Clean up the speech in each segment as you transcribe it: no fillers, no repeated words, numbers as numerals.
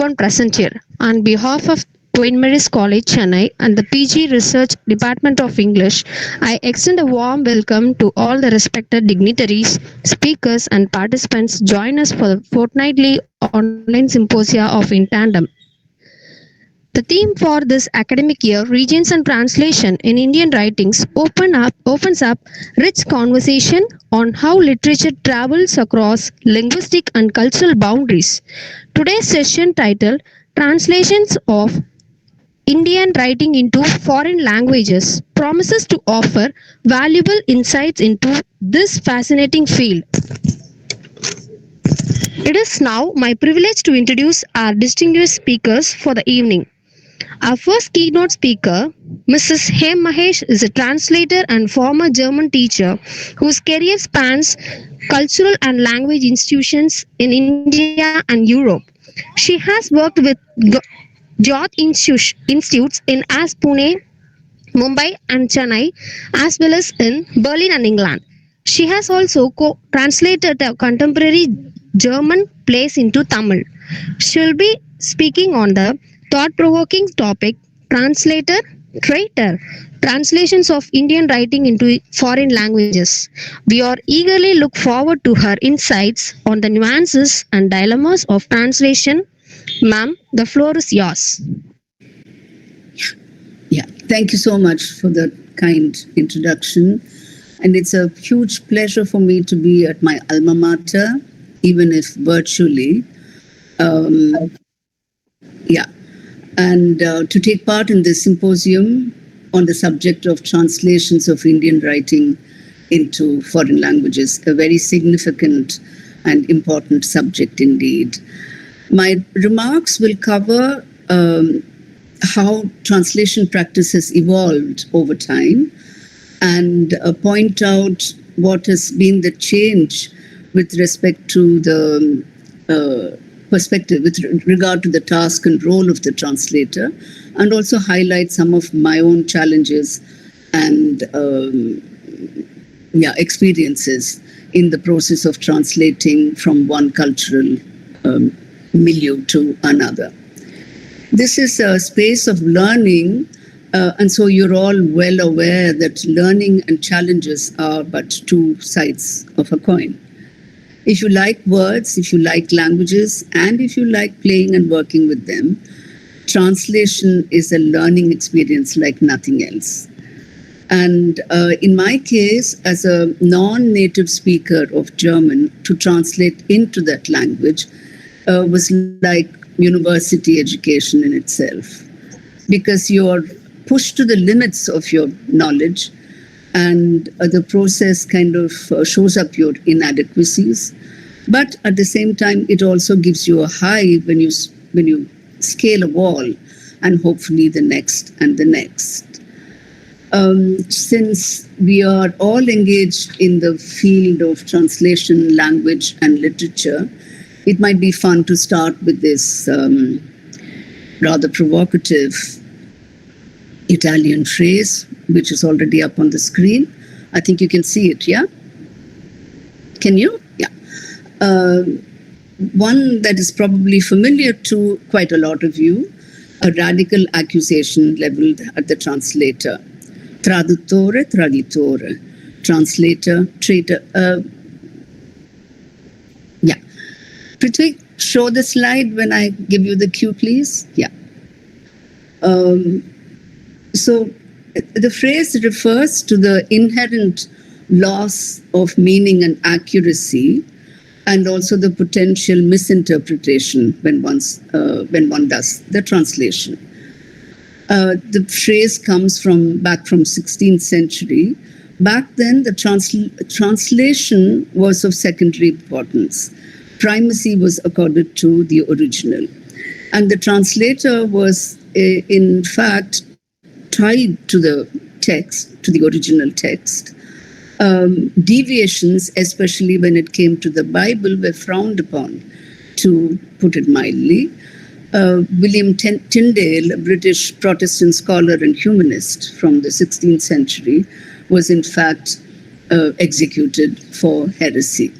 everyone present here. On behalf of Queen Mary's College, Chennai, and the PG Research Department of English, I extend a warm welcome to all the respected dignitaries, speakers, and participants join us for the fortnightly online symposia of In Tandem. The theme for this academic year, Regions and Translation in Indian Writings, opens up rich conversation on how literature travels across linguistic and cultural boundaries. Today's session titled Translations of Indian Writing into Foreign Languages promises to offer valuable insights into this fascinating field. It is now my privilege to introduce our distinguished speakers for the evening. Our first keynote speaker, Mrs. Mahesh, is a translator and former German teacher whose career spans cultural and language institutions in India and Europe. She has worked with Institutes in as Pune, Mumbai, and Chennai, as well as in Berlin and England. She has also translated the contemporary German plays into Tamil. She will be speaking on the thought-provoking topic Translator-Traitor, translations of Indian writing into foreign languages. We are eagerly look forward to her insights on the nuances and dilemmas of translation. Ma'am, the floor is yours. Yeah, thank you so much for the kind introduction. And it's a huge pleasure for me to be at my alma mater, even if virtually. And to take part in this symposium on the subject of translations of Indian writing into foreign languages, a very significant and important subject indeed. My remarks will cover how translation practice has evolved over time and point out what has been the change with respect to the perspective with regard to the task and role of the translator, and also highlight some of my own challenges and experiences in the process of translating from one cultural milieu to another. This is a space of learning, and so you're all well aware that learning and challenges are but two sides of a coin. If you like words, if you like languages, and if you like playing and working with them, translation is a learning experience like nothing else. And in my case, as a non-native speaker of German, to translate into that language was like university education in itself, because you're pushed to the limits of your knowledge, and the process kind of shows up your inadequacies. But at the same time, it also gives you a high when you scale a wall, and hopefully the next and the next. Since we are all engaged in the field of translation, language, and literature, it might be fun to start with this rather provocative Italian phrase, which is already up on the screen. I think you can see it, yeah? Can you? Yeah. One that is probably familiar to quite a lot of you, a radical accusation leveled at the translator. Traduttore, traditore. Translator, traitor. Yeah. Prithvi, show the slide when I give you the cue, please. Yeah. So the phrase refers to the inherent loss of meaning and accuracy, and also the potential misinterpretation when one does the translation. The phrase comes back from 16th century. Back then, the translation was of secondary importance. Primacy was accorded to the original. And the translator was, in fact, tied to the text, to the original text. Deviations, especially when it came to the Bible, were frowned upon, to put it mildly. William Tyndale, a British Protestant scholar and humanist from the 16th century, was in fact executed for heresy.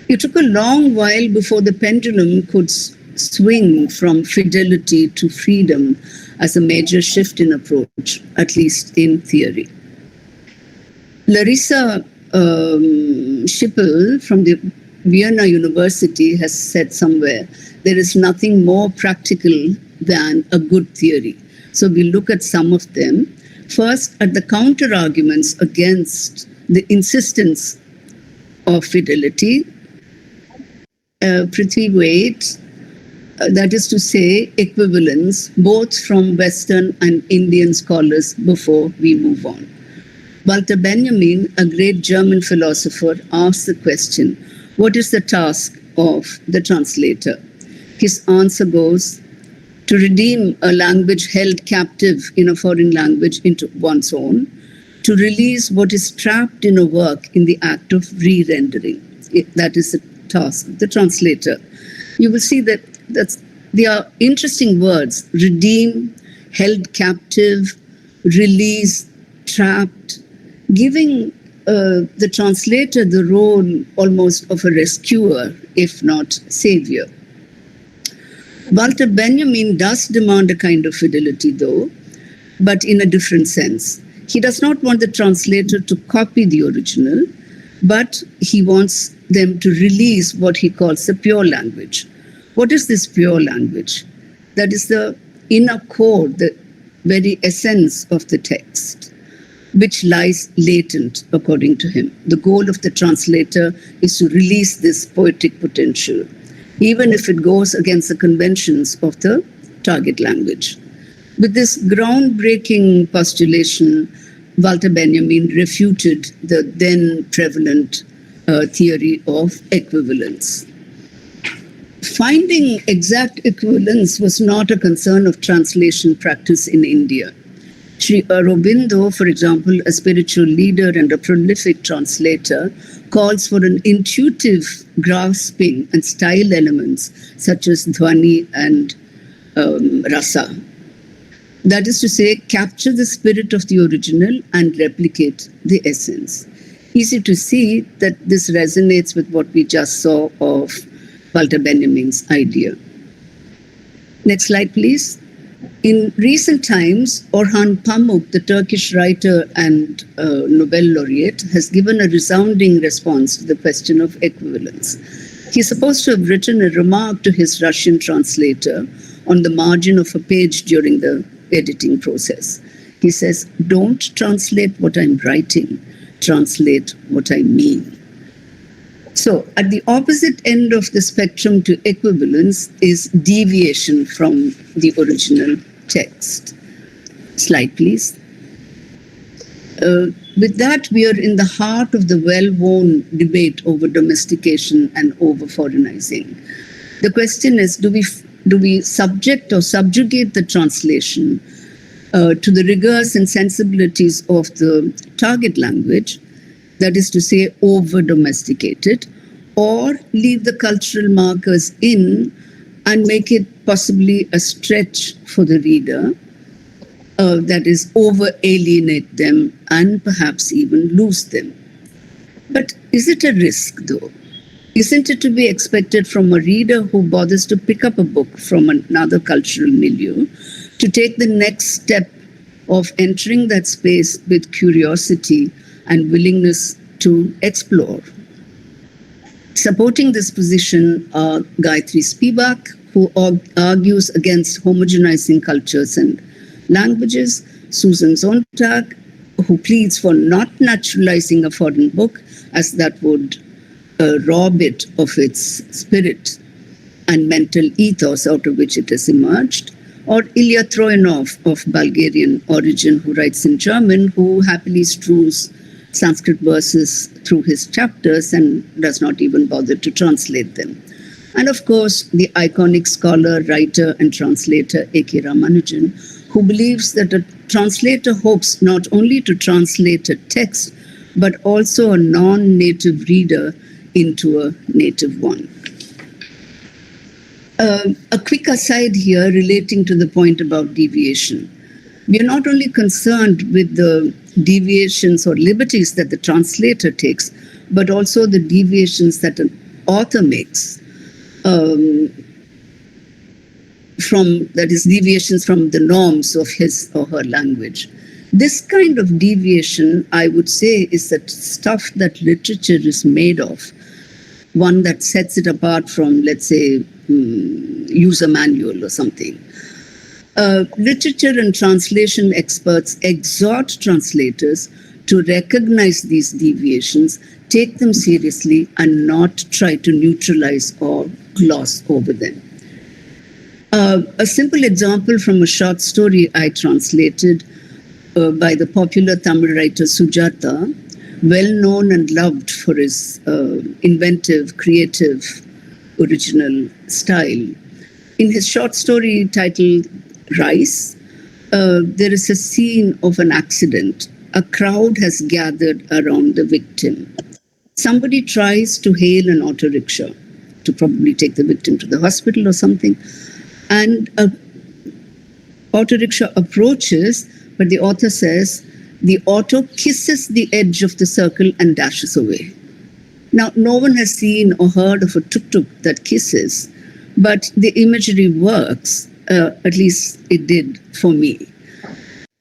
It took a long while before the pendulum could swing from fidelity to freedom as a major shift in approach, at least in theory. Larissa Schippel from the Vienna University has said somewhere, there is nothing more practical than a good theory. So we look at some of them. First, at the counter-arguments against the insistence of fidelity, Prithvi Wait, that is to say, equivalence, both from Western and Indian scholars before we move on. Walter Benjamin, a great German philosopher, asked the question, what is the task of the translator? His answer goes, to redeem a language held captive in a foreign language into one's own, to release what is trapped in a work in the act of re-rendering. That is the task of the translator. You will see that they are interesting words: redeem, held captive, release, trapped, giving the translator the role almost of a rescuer, if not savior. Walter Benjamin does demand a kind of fidelity, though, but in a different sense. He does not want the translator to copy the original, but he wants them to release what he calls the pure language. What is this pure language? That is the inner core, the very essence of the text, which lies latent, according to him. The goal of the translator is to release this poetic potential, even if it goes against the conventions of the target language. With this groundbreaking postulation, Walter Benjamin refuted the then prevalent theory of equivalence. Finding exact equivalence was not a concern of translation practice in India. Sri Aurobindo, for example, a spiritual leader and a prolific translator, calls for an intuitive grasping and style elements such as dhvani and rasa. That is to say, capture the spirit of the original and replicate the essence. Easy to see that this resonates with what we just saw of Walter Benjamin's idea. Next slide, please. In recent times, Orhan Pamuk, the Turkish writer and Nobel laureate, has given a resounding response to the question of equivalence. He's supposed to have written a remark to his Russian translator on the margin of a page during the editing process. He says, don't translate what I'm writing, translate what I mean. So at the opposite end of the spectrum to equivalence is deviation from the original text. Slide, please. With that, we are in the heart of the well-worn debate over domestication and over foreignizing. The question is, do we subject or subjugate the translation to the rigors and sensibilities of the target language, that is to say, over-domesticated, or leave the cultural markers in and make it possibly a stretch for the reader, that is, over-alienate them and perhaps even lose them. But is it a risk, though? Isn't it to be expected from a reader who bothers to pick up a book from another cultural milieu to take the next step of entering that space with curiosity and willingness to explore? Supporting this position are Gayatri Spivak, who argues against homogenizing cultures and languages, Susan Sontag, who pleads for not naturalizing a foreign book, as that would rob it of its spirit and mental ethos out of which it has emerged, or Ilya Troyanov of Bulgarian origin, who writes in German, who happily strews Sanskrit verses through his chapters and does not even bother to translate them. And of course, the iconic scholar, writer, and translator A.K. Ramanujan, who believes that a translator hopes not only to translate a text, but also a non-native reader into a native one. A quick aside here relating to the point about deviation. We are not only concerned with the deviations or liberties that the translator takes, but also the deviations that an author makes. that is, deviations from the norms of his or her language. This kind of deviation, I would say, is the stuff that literature is made of. One that sets it apart from, let's say, user manual or something. Literature and translation experts exhort translators to recognize these deviations, take them seriously, and not try to neutralize or gloss over them. A simple example from a short story I translated by the popular Tamil writer Sujata, well known and loved for his inventive, creative, original style. In his short story titled Rice, there is a scene of an accident. A crowd has gathered around the victim. Somebody tries to hail an auto rickshaw to probably take the victim to the hospital or something. And an auto rickshaw approaches, but the author says, the auto kisses the edge of the circle and dashes away. Now, no one has seen or heard of a tuk-tuk that kisses, but the imagery works, at least it did for me.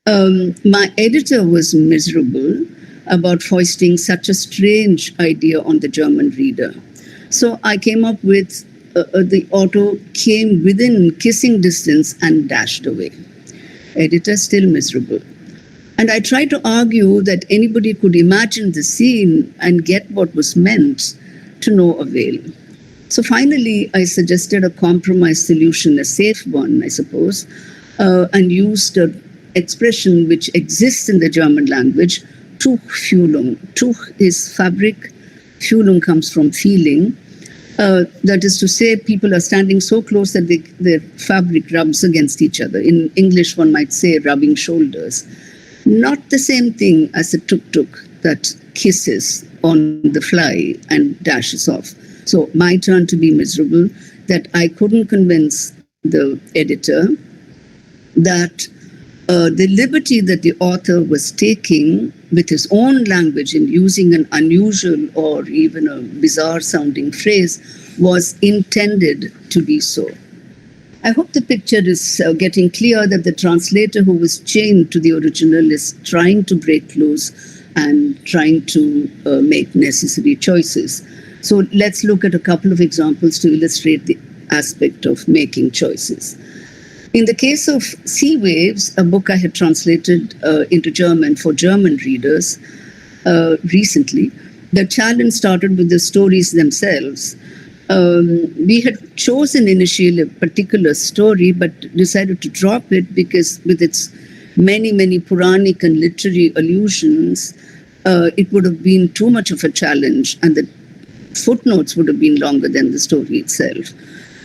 My editor was miserable about foisting such a strange idea on the German reader. So I came up with the auto came within kissing distance and dashed away. Editor still miserable. And I tried to argue that anybody could imagine the scene and get what was meant, to no avail. So finally, I suggested a compromise solution, a safe one, I suppose, and used an expression which exists in the German language, Tuchfühlung. Tuch is fabric, Fühlung comes from feeling. That is to say, people are standing so close that their fabric rubs against each other. In English, one might say rubbing shoulders. Not the same thing as a tuk-tuk that kisses on the fly and dashes off. So my turn to be miserable, that I couldn't convince the editor that the liberty that the author was taking with his own language in using an unusual or even a bizarre sounding phrase was intended to be so. I hope the picture is getting clear that the translator who was chained to the original is trying to break loose and trying to make necessary choices. So let's look at a couple of examples to illustrate the aspect of making choices. In the case of Sea Waves, a book I had translated into German for German readers recently, the challenge started with the stories themselves. We had chosen initially a particular story, but decided to drop it because with its many, many Puranic and literary allusions, it would have been too much of a challenge, and the footnotes would have been longer than the story itself.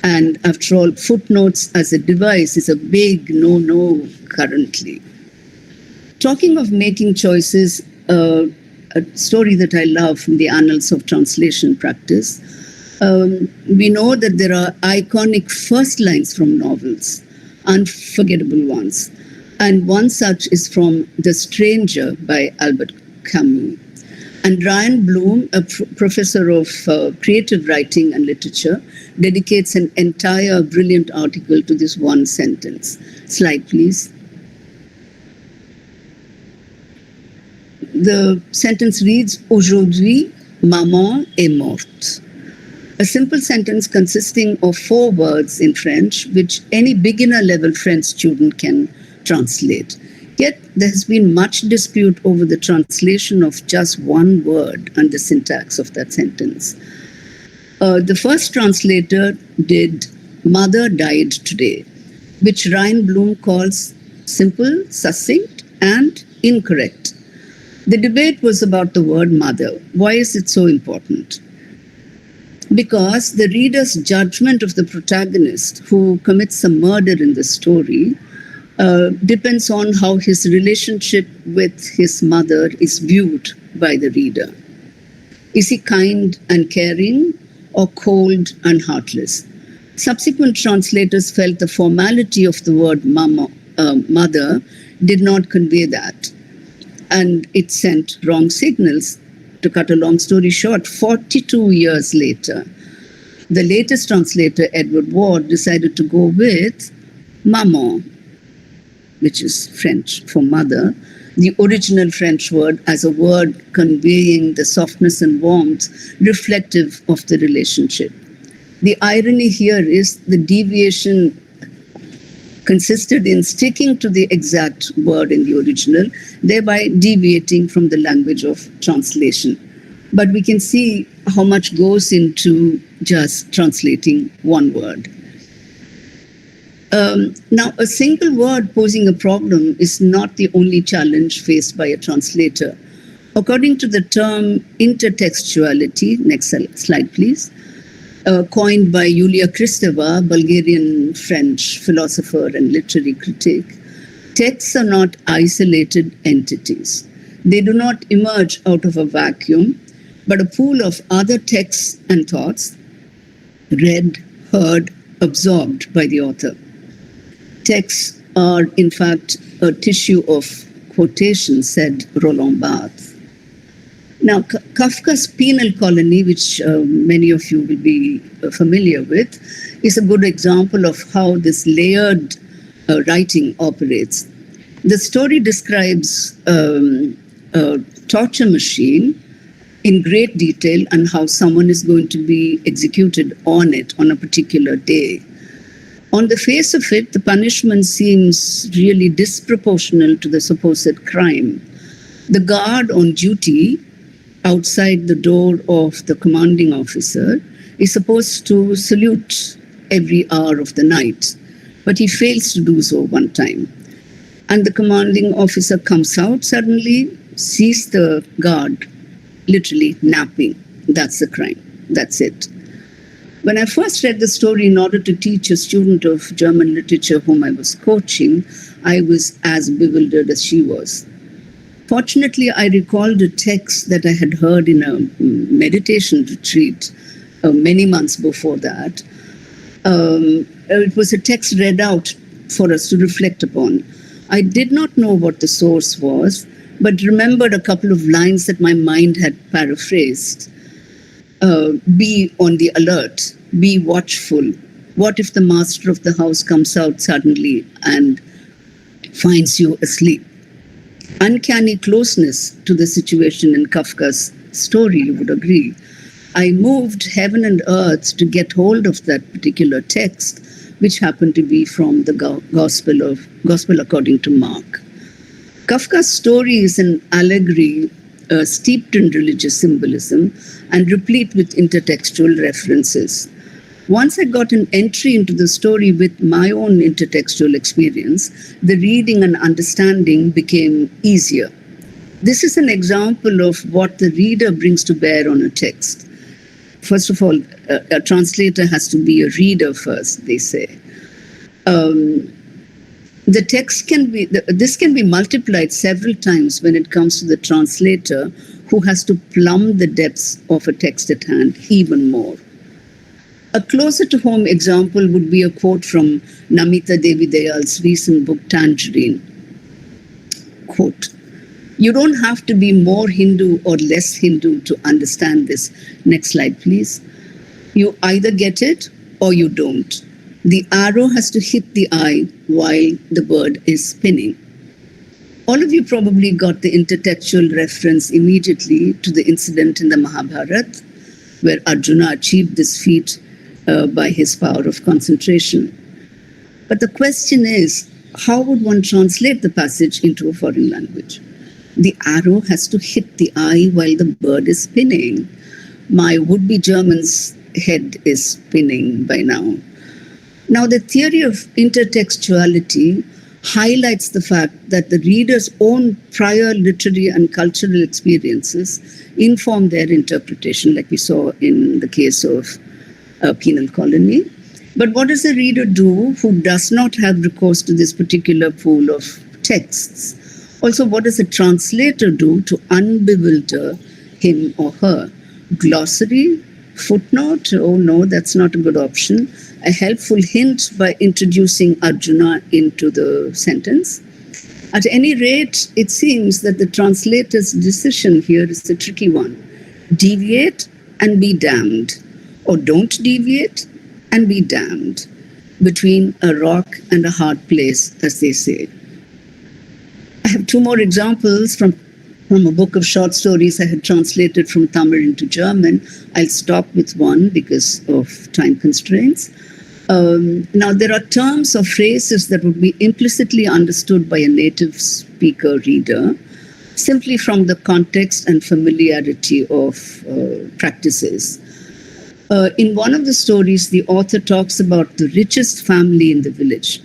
And after all, footnotes as a device is a big no-no currently. Talking of making choices, a story that I love from the annals of translation practice, we know that there are iconic first lines from novels, unforgettable ones. And one such is from The Stranger by Albert Camus. And Ryan Bloom, a professor of creative writing and literature, dedicates an entire brilliant article to this one sentence. Slide, please. The sentence reads, Aujourd'hui, maman est morte. A simple sentence consisting of 4 words in French, which any beginner-level French student can translate. Yet there has been much dispute over the translation of just one word and the syntax of that sentence. The first translator did "Mother died today," which Ryan Bloom calls simple, succinct, and incorrect. The debate was about the word mother. Why is it so important? Because the reader's judgment of the protagonist who commits a murder in the story depends on how his relationship with his mother is viewed by the reader. Is he kind and caring or cold and heartless? Subsequent translators felt the formality of the word mother did not convey that, and it sent wrong signals. To cut a long story short, 42 years later, the latest translator, Edward Ward, decided to go with Maman, which is French for mother, the original French word as a word conveying the softness and warmth reflective of the relationship. The irony here is the deviation consisted in sticking to the exact word in the original, thereby deviating from the language of translation. But we can see how much goes into just translating one word. Now, a single word posing a problem is not the only challenge faced by a translator. According to the term intertextuality, next slide please, coined by Yulia Kristeva, Bulgarian French philosopher and literary critic, texts are not isolated entities. They do not emerge out of a vacuum, but a pool of other texts and thoughts, read, heard, absorbed by the author. Texts are, in fact, a tissue of quotation, said Roland Barthes. Now, Kafka's Penal Colony, which many of you will be familiar with, is a good example of how this layered writing operates. The story describes a torture machine in great detail and how someone is going to be executed on it on a particular day. On the face of it, the punishment seems really disproportional to the supposed crime. The guard on duty outside the door of the commanding officer is supposed to salute every hour of the night, but he fails to do so one time. And the commanding officer comes out suddenly, sees the guard literally napping. That's the crime. That's it. When I first read the story in order to teach a student of German literature whom I was coaching, I was as bewildered as she was. Fortunately, I recalled a text that I had heard in a meditation retreat many months before that. It was a text read out for us to reflect upon. I did not know what the source was, but remembered a couple of lines that my mind had paraphrased. Be on the alert, be watchful. What if the master of the house comes out suddenly and finds you asleep? Uncanny closeness to the situation in Kafka's story, you would agree. I moved heaven and earth to get hold of that particular text, which happened to be from the Gospel according to Mark. Kafka's story is an allegory steeped in religious symbolism and replete with intertextual references. Once I got an entry into the story with my own intertextual experience, the reading and understanding became easier. This is an example of what the reader brings to bear on a text. First of all, a translator has to be a reader first, they say. The text this can be multiplied several times when it comes to the translator, who has to plumb the depths of a text at hand even more. A closer to home example would be a quote from Namita Devi Dayal's recent book Tangerine. Quote, "You don't have to be more Hindu or less Hindu to understand this." Next slide, please. You either get it or you don't. The arrow has to hit the eye while the bird is spinning. All of you probably got the intertextual reference immediately to the incident in the Mahabharata, where Arjuna achieved this feat by his power of concentration. But the question is, how would one translate the passage into a foreign language? The arrow has to hit the eye while the bird is spinning. My would-be German's head is spinning by now. Now, the theory of intertextuality highlights the fact that the reader's own prior literary and cultural experiences inform their interpretation, like we saw in the case of Penal Colony. But what does the reader do who does not have recourse to this particular pool of texts? Also, what does a translator do to unbewilder him or her? Glossary? Footnote? Oh no, that's not a good option. A helpful hint by introducing Arjuna into the sentence. At any rate, it seems that the translator's decision here is a tricky one. Deviate and be damned, or don't deviate and be damned. between a rock and a hard place, as they say. I have two more examples from a book of short stories I had translated from Tamil into German. I'll stop with one because of time constraints. Now, there are terms or phrases that would be implicitly understood by a native speaker reader simply from the context and familiarity of practices. In one of the stories, the author talks about the richest family in the village,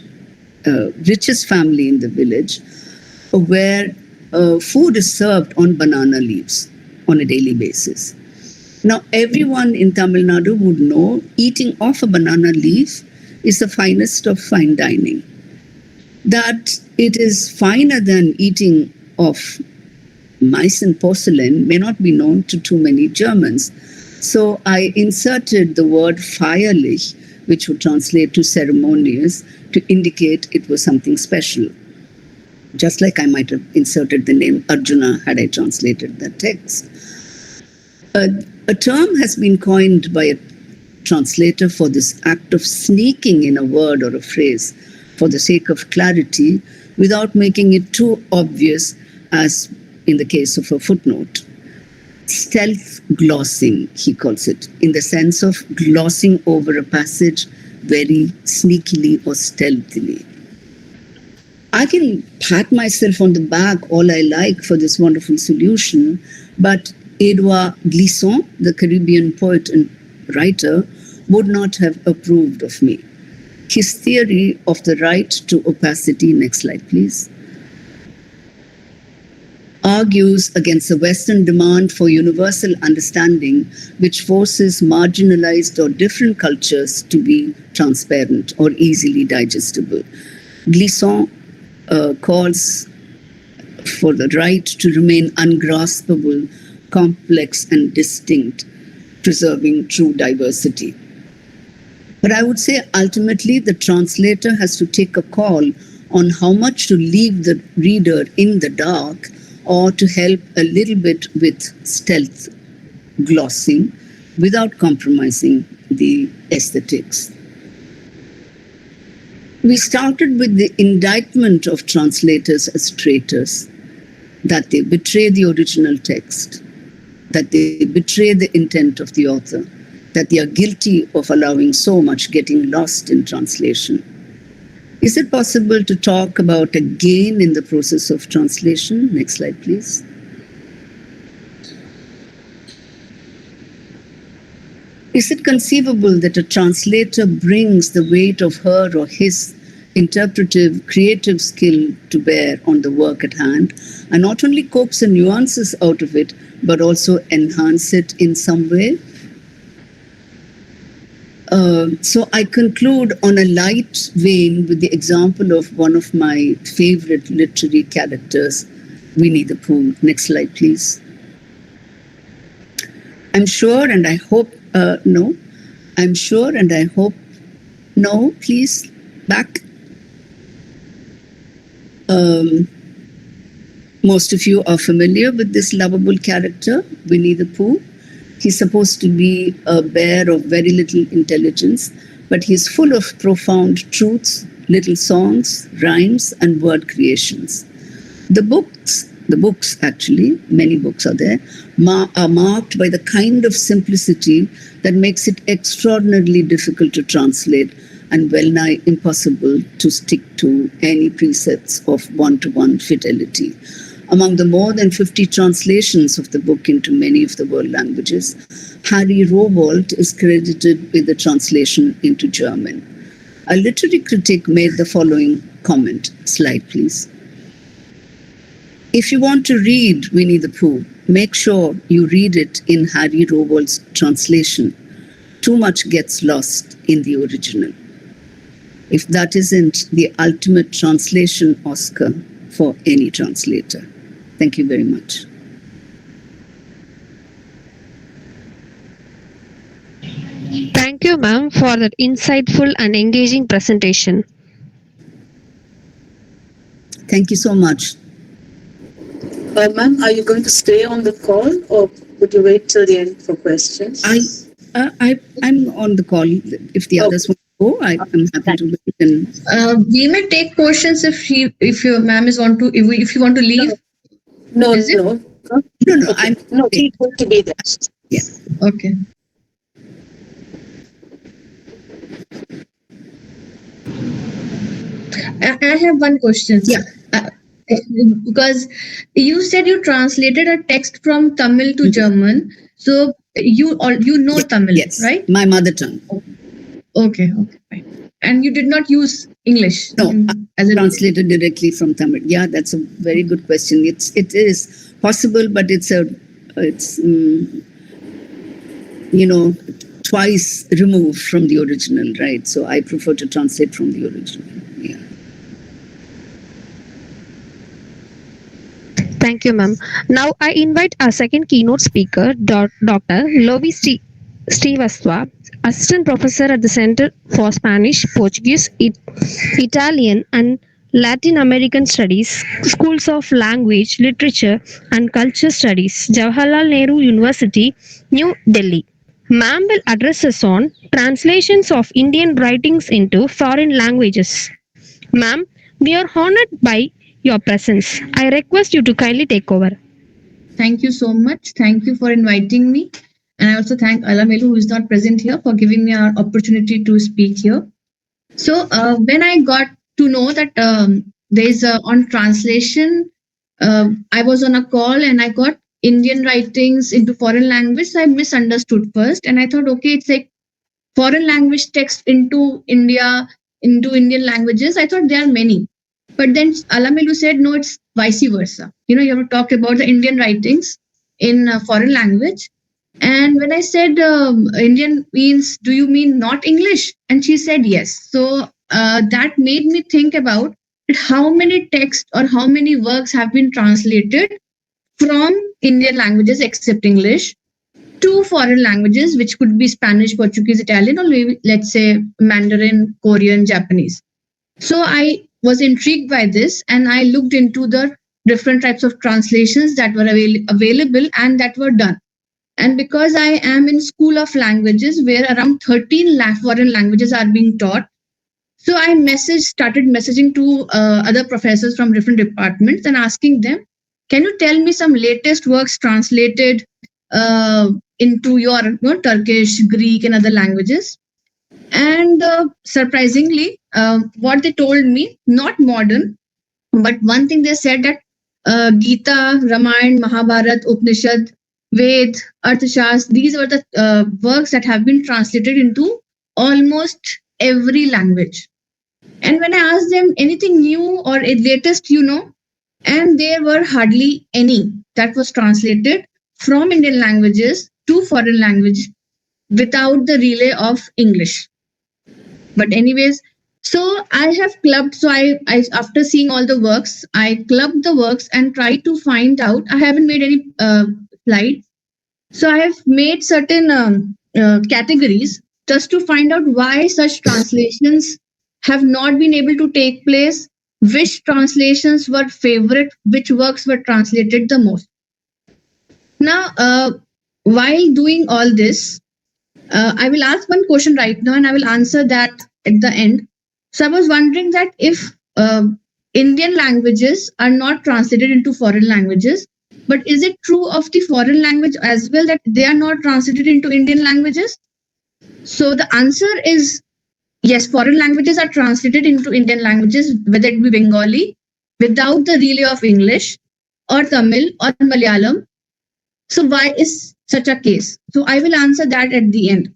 where food is served on banana leaves on a daily basis. Now, everyone in Tamil Nadu would know eating off a banana leaf is the finest of fine dining. That it is finer than eating off mice and porcelain may not be known to too many Germans. So I inserted the word feierlich, which would translate to ceremonious, to indicate it was something special. Just like I might have inserted the name Arjuna had I translated that text. A term has been coined by a translator for this act of sneaking in a word or a phrase for the sake of clarity without making it too obvious, as in the case of a footnote. Stealth glossing, he calls it, in the sense of glossing over a passage very sneakily or stealthily. I can pat myself on the back all I like for this wonderful solution, but Edouard Glissant, the Caribbean poet and writer, would not have approved of me. His theory of the right to opacity, next slide please, argues against the Western demand for universal understanding, which forces marginalized or different cultures to be transparent or easily digestible. Glissant calls for the right to remain ungraspable, complex and distinct, preserving true diversity. But I would say ultimately the translator has to take a call on how much to leave the reader in the dark or to help a little bit with stealth glossing without compromising the aesthetics. We started with the indictment of translators as traitors, that they betray the original text, that they betray the intent of the author, that they are guilty of allowing so much getting lost in translation. Is it possible to talk about a gain in the process of translation? Next slide, please. Is it conceivable that a translator brings the weight of her or his interpretive, creative skill to bear on the work at hand and not only coax the nuances out of it, but also enhance it in some way? So I conclude on a light vein with the example of one of my favorite literary characters, Winnie the Pooh. Next slide, please. I'm sure and I hope, no, please, back. Most of you are familiar with this lovable character, Winnie the Pooh. He's supposed to be a bear of very little intelligence, but he's full of profound truths, little songs, rhymes, and word creations. The books actually, many books are there, are marked by the kind of simplicity that makes it extraordinarily difficult to translate and well-nigh impossible to stick to any precepts of one-to-one fidelity. Among the more than 50 translations of the book into many of the world languages, Harry Rowohlt is credited with the translation into German. A literary critic made the following comment. Slide, please. If you want to read Winnie the Pooh, make sure you read it in Harry Rowohlt's translation. Too much gets lost in the original. If that isn't the ultimate translation Oscar for any translator. Thank you very much. Thank you, ma'am, for that insightful and engaging presentation. Thank you so much. Ma'am, are you going to stay on the call or would you wait till the end for questions? I'm on the call if the others want. Oh, I'm happy to listen. We may take questions if your ma'am is want to if you want to leave. No, Is it? no. No, Okay. I'm No, okay. she's going to be there. Yeah. Okay. I have one question. Yeah. Uh, because you said you translated a text from Tamil to German, so you know Tamil, Yes. right? My mother tongue. Okay, fine. And you did not use English No, as a translated directly from Tamil. Yeah, that's a very good question. It is possible, but it's twice removed from the original, right? So I prefer to translate from the original. Yeah. Thank you, ma'am. Now I invite our second keynote speaker, Dr. Lovey Srivastava, Assistant Professor at the Center for Spanish, Portuguese, Italian, and Latin American Studies, Schools of Language, Literature, and Culture Studies, Jawaharlal Nehru University, New Delhi. Ma'am will address us on translations of Indian writings into foreign languages. Ma'am, we are honored by your presence. I request you to kindly take over. Thank you so much. Thank you for inviting me. And I also thank Alamelu, who is not present here, for giving me an opportunity to speak here. So, when I got to know that there is on translation, I was on a call and I got Indian writings into foreign language. So I misunderstood first. And I thought, okay, it's like foreign language text into into Indian languages. I thought there are many. But then Alamelu said, no, it's vice versa. You have to talk about the Indian writings in foreign language. And when I said Indian means, do you mean not English? And she said yes. So that made me think about how many texts or how many works have been translated from Indian languages except English to foreign languages, which could be Spanish, Portuguese, Italian, or let's say Mandarin, Korean, Japanese. So I was intrigued by this and I looked into the different types of translations that were available and that were done. And because I am in School of Languages, where around 13 foreign languages are being taught, so I started messaging to other professors from different departments and asking them, can you tell me some latest works translated into your Turkish, Greek, and other languages? And surprisingly, what they told me, not modern, but one thing they said that Gita, Ramayana, Mahabharat, Upanishad, Ved, Arthashastra, these were the works that have been translated into almost every language. And when I asked them anything new or a latest, and there were hardly any that was translated from Indian languages to foreign language without the relay of English. But anyways, so I have clubbed. So I after seeing all the works, I clubbed the works and tried to find out. I haven't made any slides, so I have made certain categories just to find out why such translations have not been able to take place, which translations were favorite, which works were translated the most. Now, while doing all this, I will ask one question right now and I will answer that at the end. So I was wondering that if Indian languages are not translated into foreign languages, but is it true of the foreign language as well that they are not translated into Indian languages? So the answer is yes, foreign languages are translated into Indian languages, whether it be Bengali, without the relay of English, or Tamil, or Malayalam. So why is such a case? So I will answer that at the end.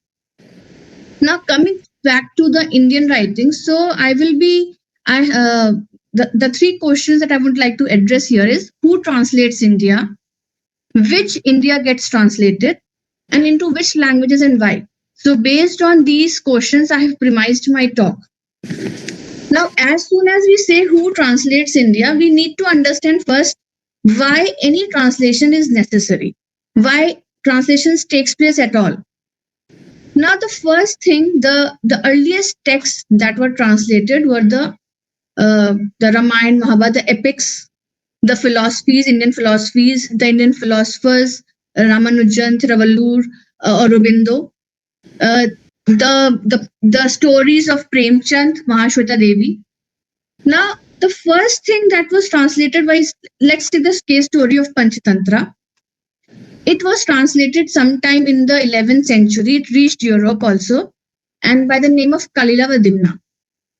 Now coming back to the Indian writing, so I will be the three questions that I would like to address here is who translates India, which India gets translated, and into which languages and why. So based on these questions, I have premised my talk. Now, as soon as we say who translates India, we need to understand first why any translation is necessary, why translations takes place at all. Now, the first thing, the earliest texts that were translated were the Ramayana, Mahabharata, the epics, the philosophies, the Indian philosophers, Ramanujan, Thiruvalur, Aurobindo. the stories of Premchand, Mahashweta Devi. Now, the first thing that was translated was, let's take the case story of Panchatantra. It was translated sometime in the 11th century. It reached Europe also, and by the name of Kalila Vadimna.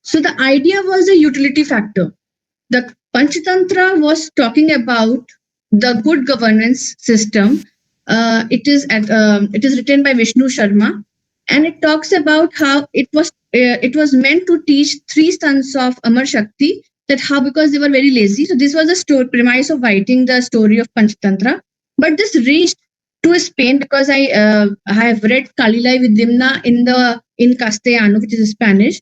So the idea was a utility factor. The Panchatantra was talking about the good governance system. It is written by Vishnu Sharma, and it talks about how it was meant to teach three sons of Amar Shakti that how, because they were very lazy. So this was the story premise of writing the story of Panchatantra. But this reached to Spain because I have read Kalilai Vidimna in Castellano, which is Spanish.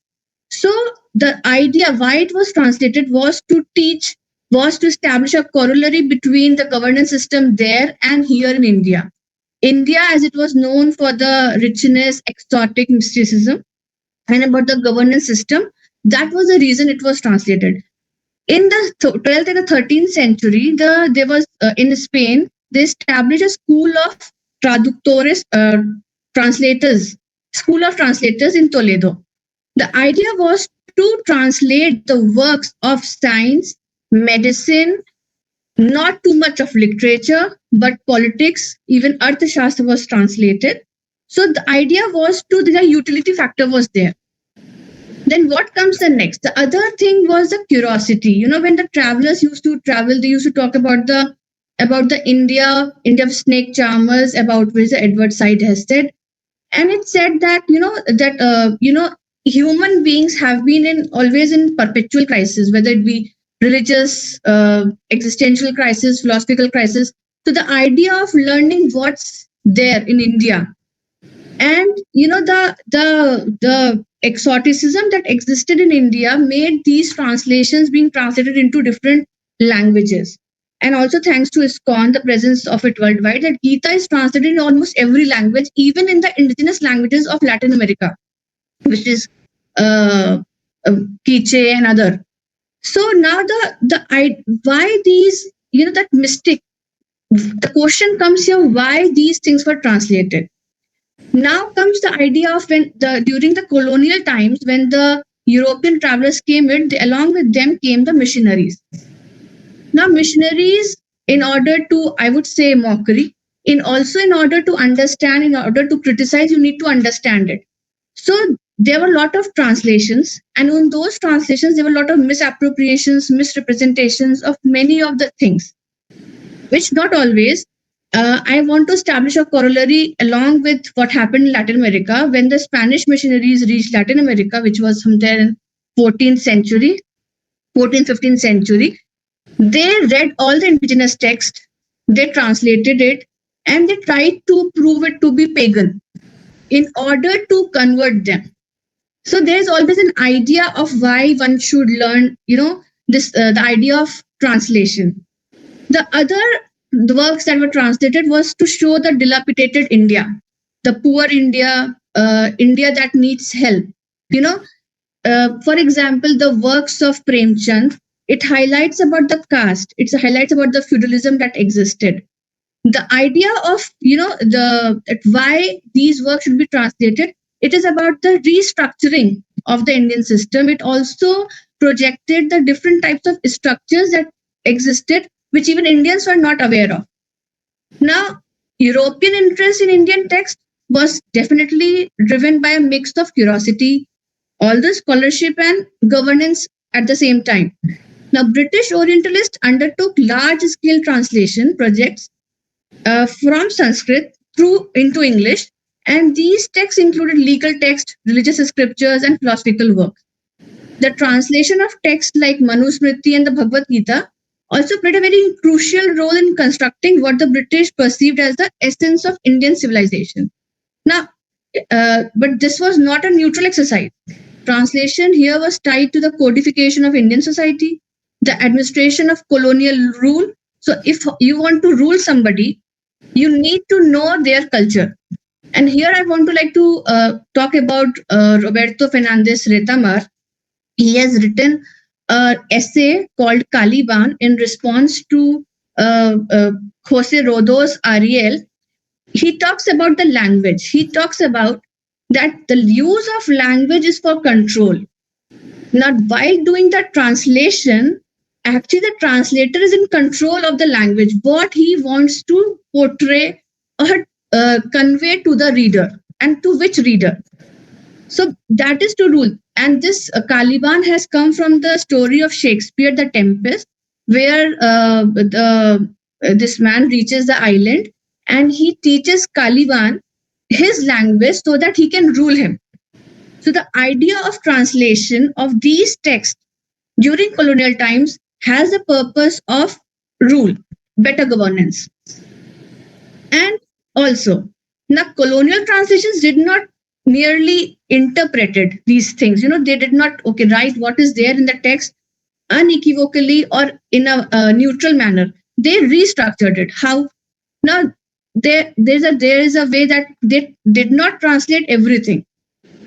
So the idea why it was translated was to establish a corollary between the governance system there and here in India. India, as it was known for the richness, exotic mysticism, and about the governance system, that was the reason it was translated. In the 12th and the 13th century, there was in Spain, they established a school of traductores, school of translators in Toledo. The idea was to translate the works of science, medicine, not too much of literature, but politics, even Arthashastra was translated. So the idea was the utility factor was there. Then what comes the next? The other thing was the curiosity. You know, when the travelers used to travel, they used to talk about the India of snake charmers, about which Edward Said has said. And it said that, human beings have been always in perpetual crisis, whether it be religious, existential crisis, philosophical crisis. So the idea of learning what's there in India, and the exoticism that existed in India made these translations being translated into different languages. And also thanks to ISKCON, the presence of it worldwide, that Gita is translated in almost every language, even in the indigenous languages of Latin America, which is Quiche and other. So now why these, that mystic, the question comes here, why these things were translated. Now comes the idea of during the colonial times, when the European travelers came in, along with them came the missionaries. Now missionaries, in order to, I would say, mockery, in order to understand, in order to criticize, you need to understand it. So there were a lot of translations, and in those translations, there were a lot of misappropriations, misrepresentations of many of the things, which not always. I want to establish a corollary along with what happened in Latin America when the Spanish missionaries reached Latin America, which was somewhere in 14th century, 14th, 15th century. They read all the indigenous text, they translated it, and they tried to prove it to be pagan in order to convert them. So there's always an idea of why one should learn, the idea of translation. The works that were translated was to show the dilapidated India, the poor India, India that needs help. For example, the works of Premchand, it highlights about the caste, it highlights about the feudalism that existed. The idea of, why these works should be translated, it is about the restructuring of the Indian system. It also projected the different types of structures that existed, which even Indians were not aware of. Now, European interest in Indian text was definitely driven by a mix of curiosity, all the scholarship and governance at the same time. Now, British Orientalists undertook large-scale translation projects from Sanskrit into English, and these texts included legal text, religious scriptures, and philosophical works. The translation of texts like Manusmriti and the Bhagavad Gita also played a very crucial role in constructing what the British perceived as the essence of Indian civilization. Now, but this was not a neutral exercise. Translation here was tied to the codification of Indian society, the administration of colonial rule. So if you want to rule somebody, you need to know their culture. And here I want to talk about Roberto Fernandez Retamar. He has written an essay called Caliban in response to Jose Rodos Ariel. He talks about the language. He talks about that the use of language is for control. Now, while doing the translation, actually the translator is in control of the language, what he wants to portray or convey to the reader, and to which reader. So that is to rule. And this Caliban has come from the story of Shakespeare, The Tempest, where this man reaches the island and he teaches Caliban his language so that he can rule him. So the idea of translation of these texts during colonial times has the purpose of rule, better governance. And also, now colonial translations did not merely interpreted these things. They did not write what is there in the text unequivocally or in a neutral manner. They restructured it. How? Now there is a way that they did not translate everything.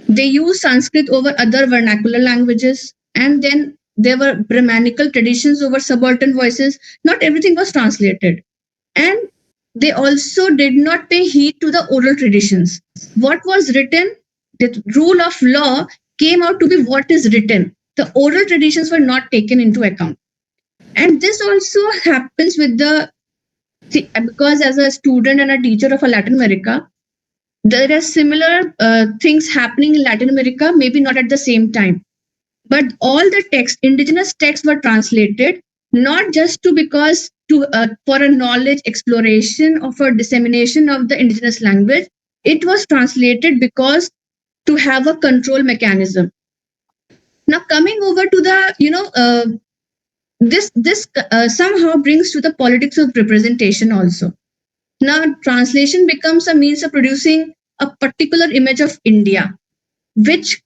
They used Sanskrit over other vernacular languages, and then there were Brahmanical traditions over subaltern voices. Not everything was translated. And they also did not pay heed to the oral traditions. What was written, the rule of law came out to be what is written. The oral traditions were not taken into account. And this also happens with because as a student and a teacher of a Latin America, there are similar things happening in Latin America, maybe not at the same time. But all the texts, indigenous texts, were translated not just for a knowledge exploration or for dissemination of the indigenous language. It was translated because to have a control mechanism. Now coming over to the this somehow brings to the politics of representation also. Now translation becomes a means of producing a particular image of India, which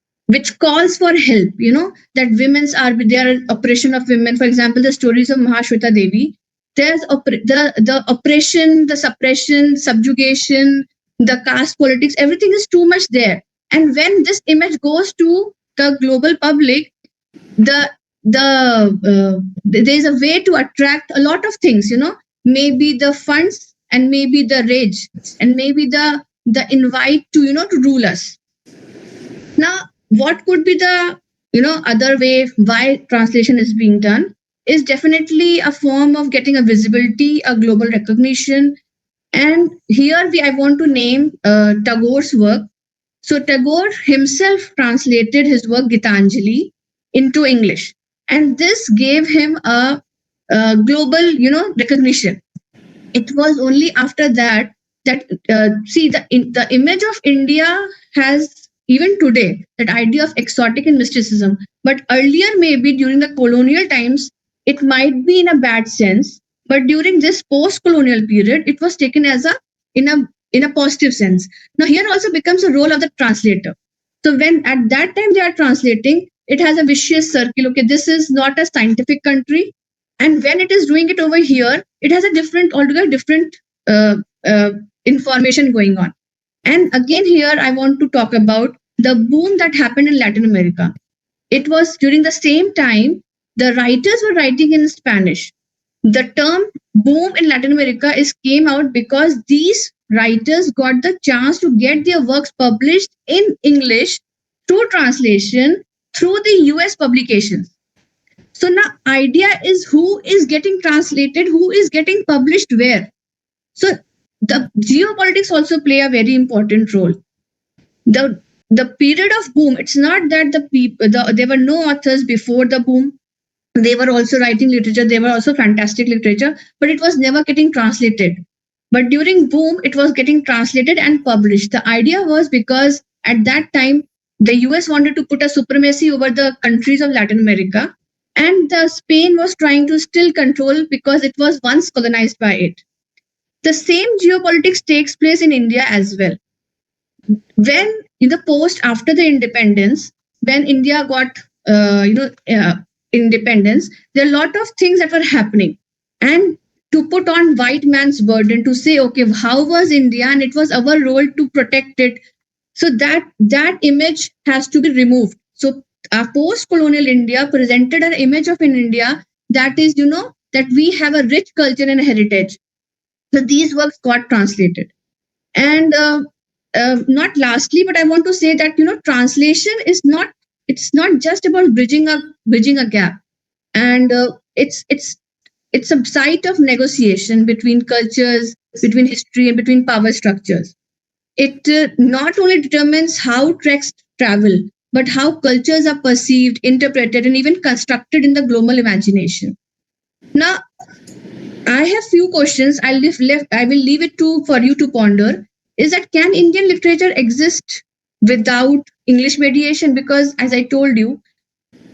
calls for help. That women's are there, oppression of women. For example, the stories of Mahashweta Devi. There's the oppression, the suppression, subjugation, the caste politics. Everything is too much there. And when this image goes to the global public, there's a way to attract a lot of things. Maybe the funds, and maybe the rage, and maybe the invite to to rule us. Now, what could be the other way why translation is being done is definitely a form of getting a visibility, a global recognition. And here I want to name Tagore's work. So Tagore himself translated his work Gitanjali into English, and this gave him a global recognition. It was only after that the image of India has, even today, that idea of exotic and mysticism. But earlier, maybe during the colonial times, it might be in a bad sense. But during this post-colonial period, it was taken as in a positive sense. Now here also becomes a role of the translator. So when at that time they are translating, it has a vicious circle. Okay, this is not a scientific country, and when it is doing it over here, it has a altogether different information going on. And again, here I want to talk about the boom that happened in Latin America. It was during the same time the writers were writing in Spanish. The term boom in Latin America came out because these writers got the chance to get their works published in English through translation through the US publications. So now idea is who is getting translated, who is getting published where. So the geopolitics also play a very important role. The period of boom, it's not that there were no authors before the boom. They were also writing literature, they were also fantastic literature, but it was never getting translated. But during boom, it was getting translated and published. The idea was because at that time, the US wanted to put a supremacy over the countries of Latin America, and Spain was trying to still control because it was once colonized by it. The same geopolitics takes place in India as well. When in the after the independence, when India got independence, there are a lot of things that were happening, and to put on white man's burden to say, okay, how was India, and it was our role to protect it. So that image has to be removed. So our post-colonial India presented an image of an India that is, that we have a rich culture and heritage. So these works got translated. And not lastly, but I want to say that translation is not. It's not just about bridging a gap, and it's a site of negotiation between cultures, between history, and between power structures. It not only determines how texts travel, but how cultures are perceived, interpreted, and even constructed in the global imagination. Now, I have few questions. I will leave it to for you to ponder. Is that can Indian literature exist without English mediation? Because as I told you,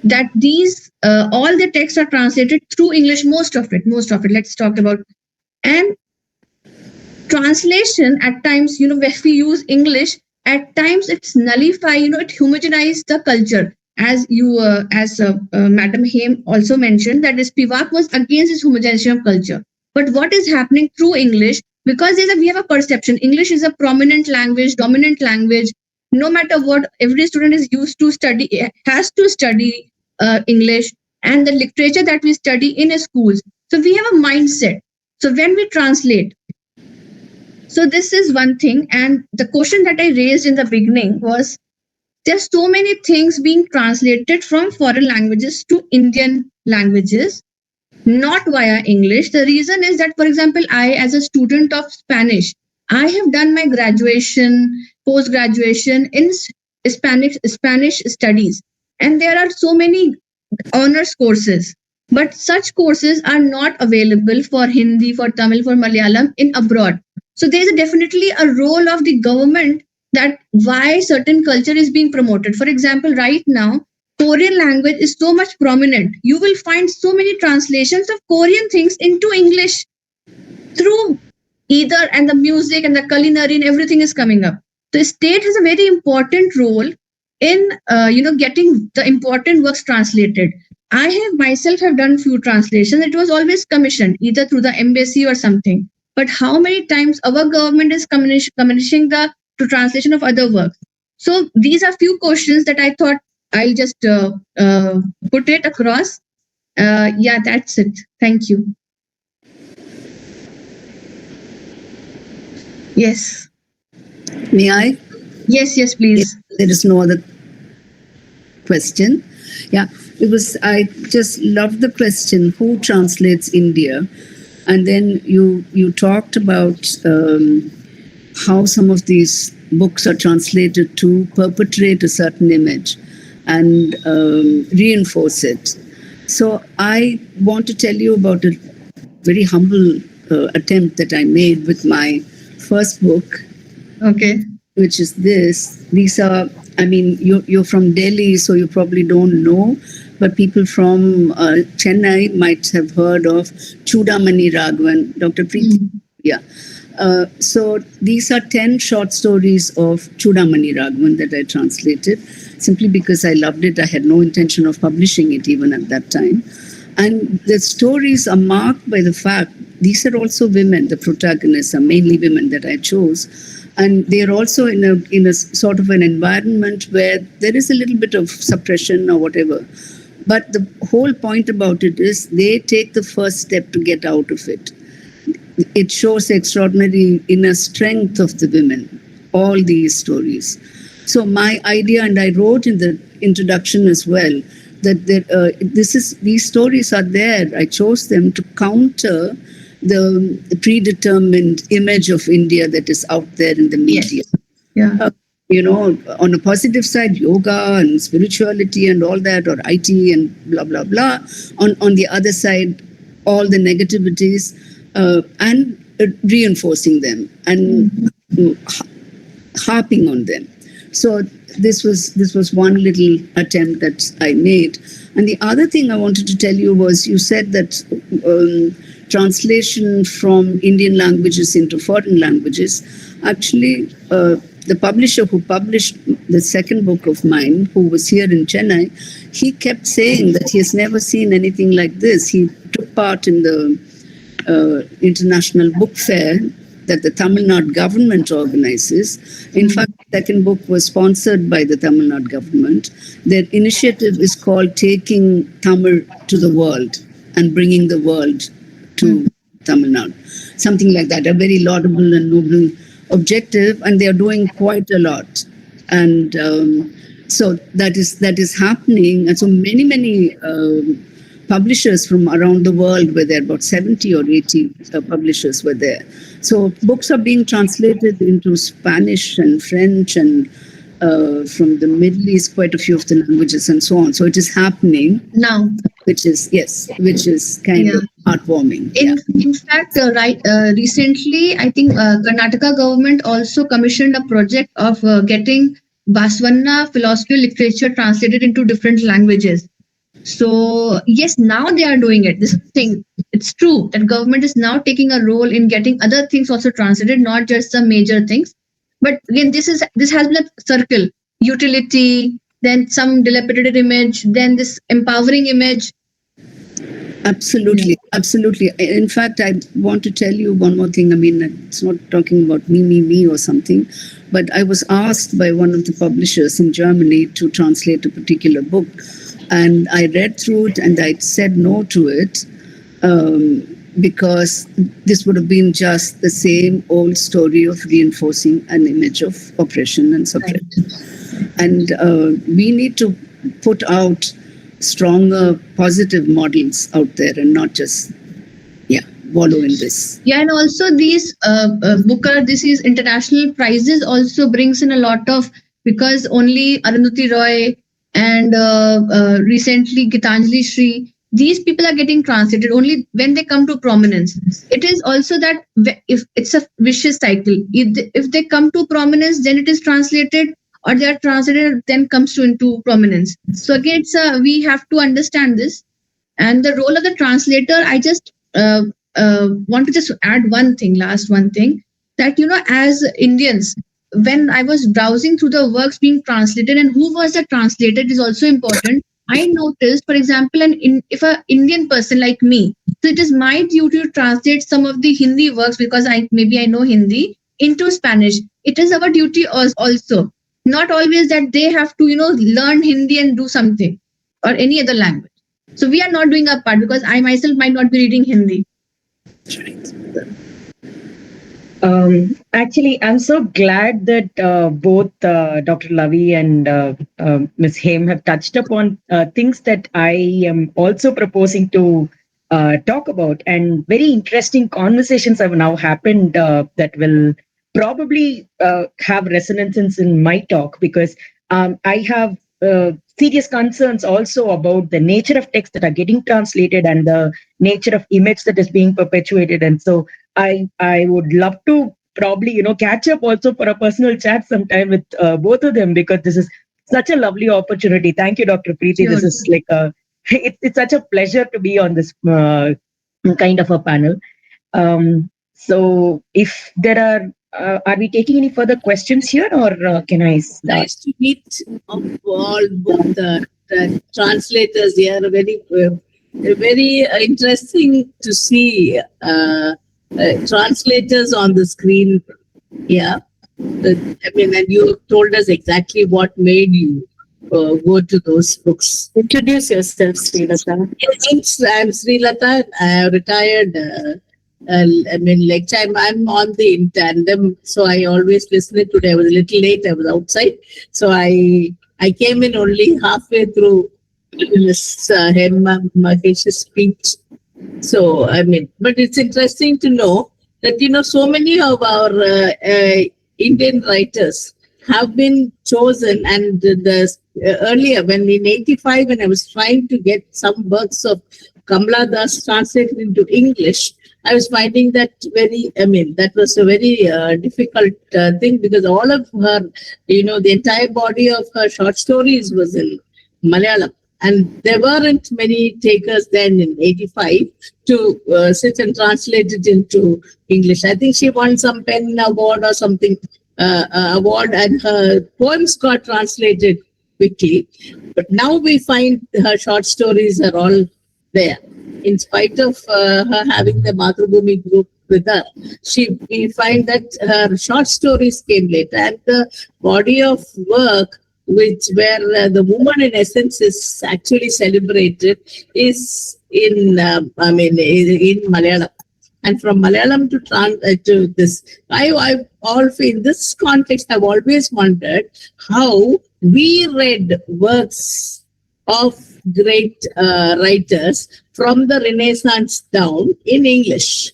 that these all the texts are translated through English. Most of it. Let's talk about and translation at times. If we use English, at times it's nullify. It homogenize the culture. As Madam Haim also mentioned, that Spivak was against this homogenization of culture. But what is happening through English? Because we have a perception. English is a prominent language, dominant language. No matter what, every student is used to study, has to study English and the literature that we study in schools. So we have a mindset. So when we translate, so this is one thing. And the question that I raised in the beginning was there's so many things being translated from foreign languages to Indian languages, not via English. The reason is that, for example, I, as a student of Spanish, I have done my graduation, post graduation in Spanish studies, and there are so many honors courses. But such courses are not available for Hindi, for Tamil, for Malayalam in abroad. So there is definitely a role of the government that why certain culture is being promoted. For example, right now, Korean language is so much prominent. You will find so many translations of Korean things into English through either, and the music and the culinary and everything is coming up. The state has a very important role in getting the important works translated. I have myself have done few translations. It was always commissioned either through the embassy or something. But how many times our government is commissioning the to translation of other works? So these are few questions that I thought I'll just put it across. Yeah, that's it. Thank you. Yes. May I? Yes, please. There is no other question. Yeah, I just love the question, who translates India? And then you talked about how some of these books are translated to perpetuate a certain image and reinforce it. So I want to tell you about a very humble attempt that I made with my first book. Okay. Which is this. These are, I mean, you're from Delhi, so you probably don't know, but people from Chennai might have heard of Chudamani Raghavan, Dr. Preeti. Yeah. So these are 10 short stories of Chudamani Raghavan that I translated, simply because I loved it. I had no intention of publishing it even at that time. And the stories are marked by the fact these are also women. The protagonists are mainly women that I chose. And they're also in a sort of an environment where there is a little bit of suppression or whatever. But the whole point about it is they take the first step to get out of it. It shows the extraordinary inner strength of the women, all these stories. So my idea, and I wrote in the introduction as well, that these stories are there. I chose them to counter the predetermined image of India that is out there in the media. Yes. Yeah. On a positive side, yoga and spirituality and all that, or IT and blah, blah, blah. On the other side, all the negativities and reinforcing them and harping on them. So this was one little attempt that I made. And the other thing I wanted to tell you was, you said that translation from Indian languages into foreign languages. Actually, the publisher who published the second book of mine, who was here in Chennai, he kept saying that he has never seen anything like this. He took part in the International Book Fair that the Tamil Nadu government organizes. In fact, the second book was sponsored by the Tamil Nadu government. Their initiative is called Taking Tamil to the World and Bringing the World to Tamil Nadu. Something like that, a very laudable and noble objective, and they are doing quite a lot. And so that is happening. And so many publishers from around the world were there. About 70 or 80 publishers were there. So books are being translated into Spanish and French and from the Middle East, quite a few of the languages and so on. So it is happening Now, which is kind of heartwarming. in fact, recently, I think Karnataka government also commissioned a project of getting Baswanna philosophy literature translated into different languages. So yes, now they are doing it. This thing, it's true that government is now taking a role in getting other things also translated, not just the major things. But again, this has been a circle: utility, then some dilapidated image, then this empowering image. Absolutely. In fact, I want to tell you one more thing. I mean, it's not talking about me or something, but I was asked by one of the publishers in Germany to translate a particular book, and I read through it and I said no to it because this would have been just the same old story of reinforcing an image of oppression and suppression. And we need to put out stronger, positive models out there and not just, wallow in this. Yeah, and also these Booker, this is international prizes also brings in a lot of, because only Arundhati Roy and recently Gitanjali Shri, these people are getting translated only when they come to prominence. It is also that if it's a vicious cycle, if they come to prominence, then it is translated, or they are translated, then comes into prominence. So again, we have to understand this. And the role of the translator, I just want to just add last one thing, that, as Indians, when I was browsing through the works being translated and who was the translator is also important. I noticed, for example, if an Indian person like me, so it is my duty to translate some of the Hindi works because I know Hindi into Spanish. It is our duty also. Not always that they have to, learn Hindi and do something or any other language. So we are not doing our part because I myself might not be reading Hindi. Actually, I'm so glad that both Dr. Lovey and Ms. Heme have touched upon things that I am also proposing to talk about, and very interesting conversations have now happened that will probably have resonance in my talk, because I have serious concerns also about the nature of text that are getting translated and the nature of image that is being perpetuated. And so I would love to probably, catch up also for a personal chat sometime with both of them, because this is such a lovely opportunity. Thank you, Dr. Preeti. Sure. This is like it's such a pleasure to be on this kind of a panel. So if there are we taking any further questions here, or can I start? Nice to meet all both the translators here. Very interesting to see translators on the screen. Yeah, and you told us exactly what made you go to those books. Introduce yourself, Srilata. I'm Srilata. I retired. I'm on the Tandem, so I always listen to it. I was a little late. I was outside, so I came in only halfway through Ms. Mahesh's speech. So but it's interesting to know that so many of our Indian writers have been chosen, and earlier when in '85 when I was trying to get some works of Kamala Das translated into English, I was finding that that was a very difficult thing, because all of her, the entire body of her short stories was in Malayalam. And there weren't many takers then in '85 to sit and translate it into English. I think she won some Pen Award or something, award, and her poems got translated quickly. But now we find her short stories are all there. In spite of her having the Mathrubhumi group with her, we find that her short stories came later, and the body of work where the woman in essence is actually celebrated is in Malayalam. and from Malayalam to this. I also in this context I've always wondered how we read works of great writers from the Renaissance down in English.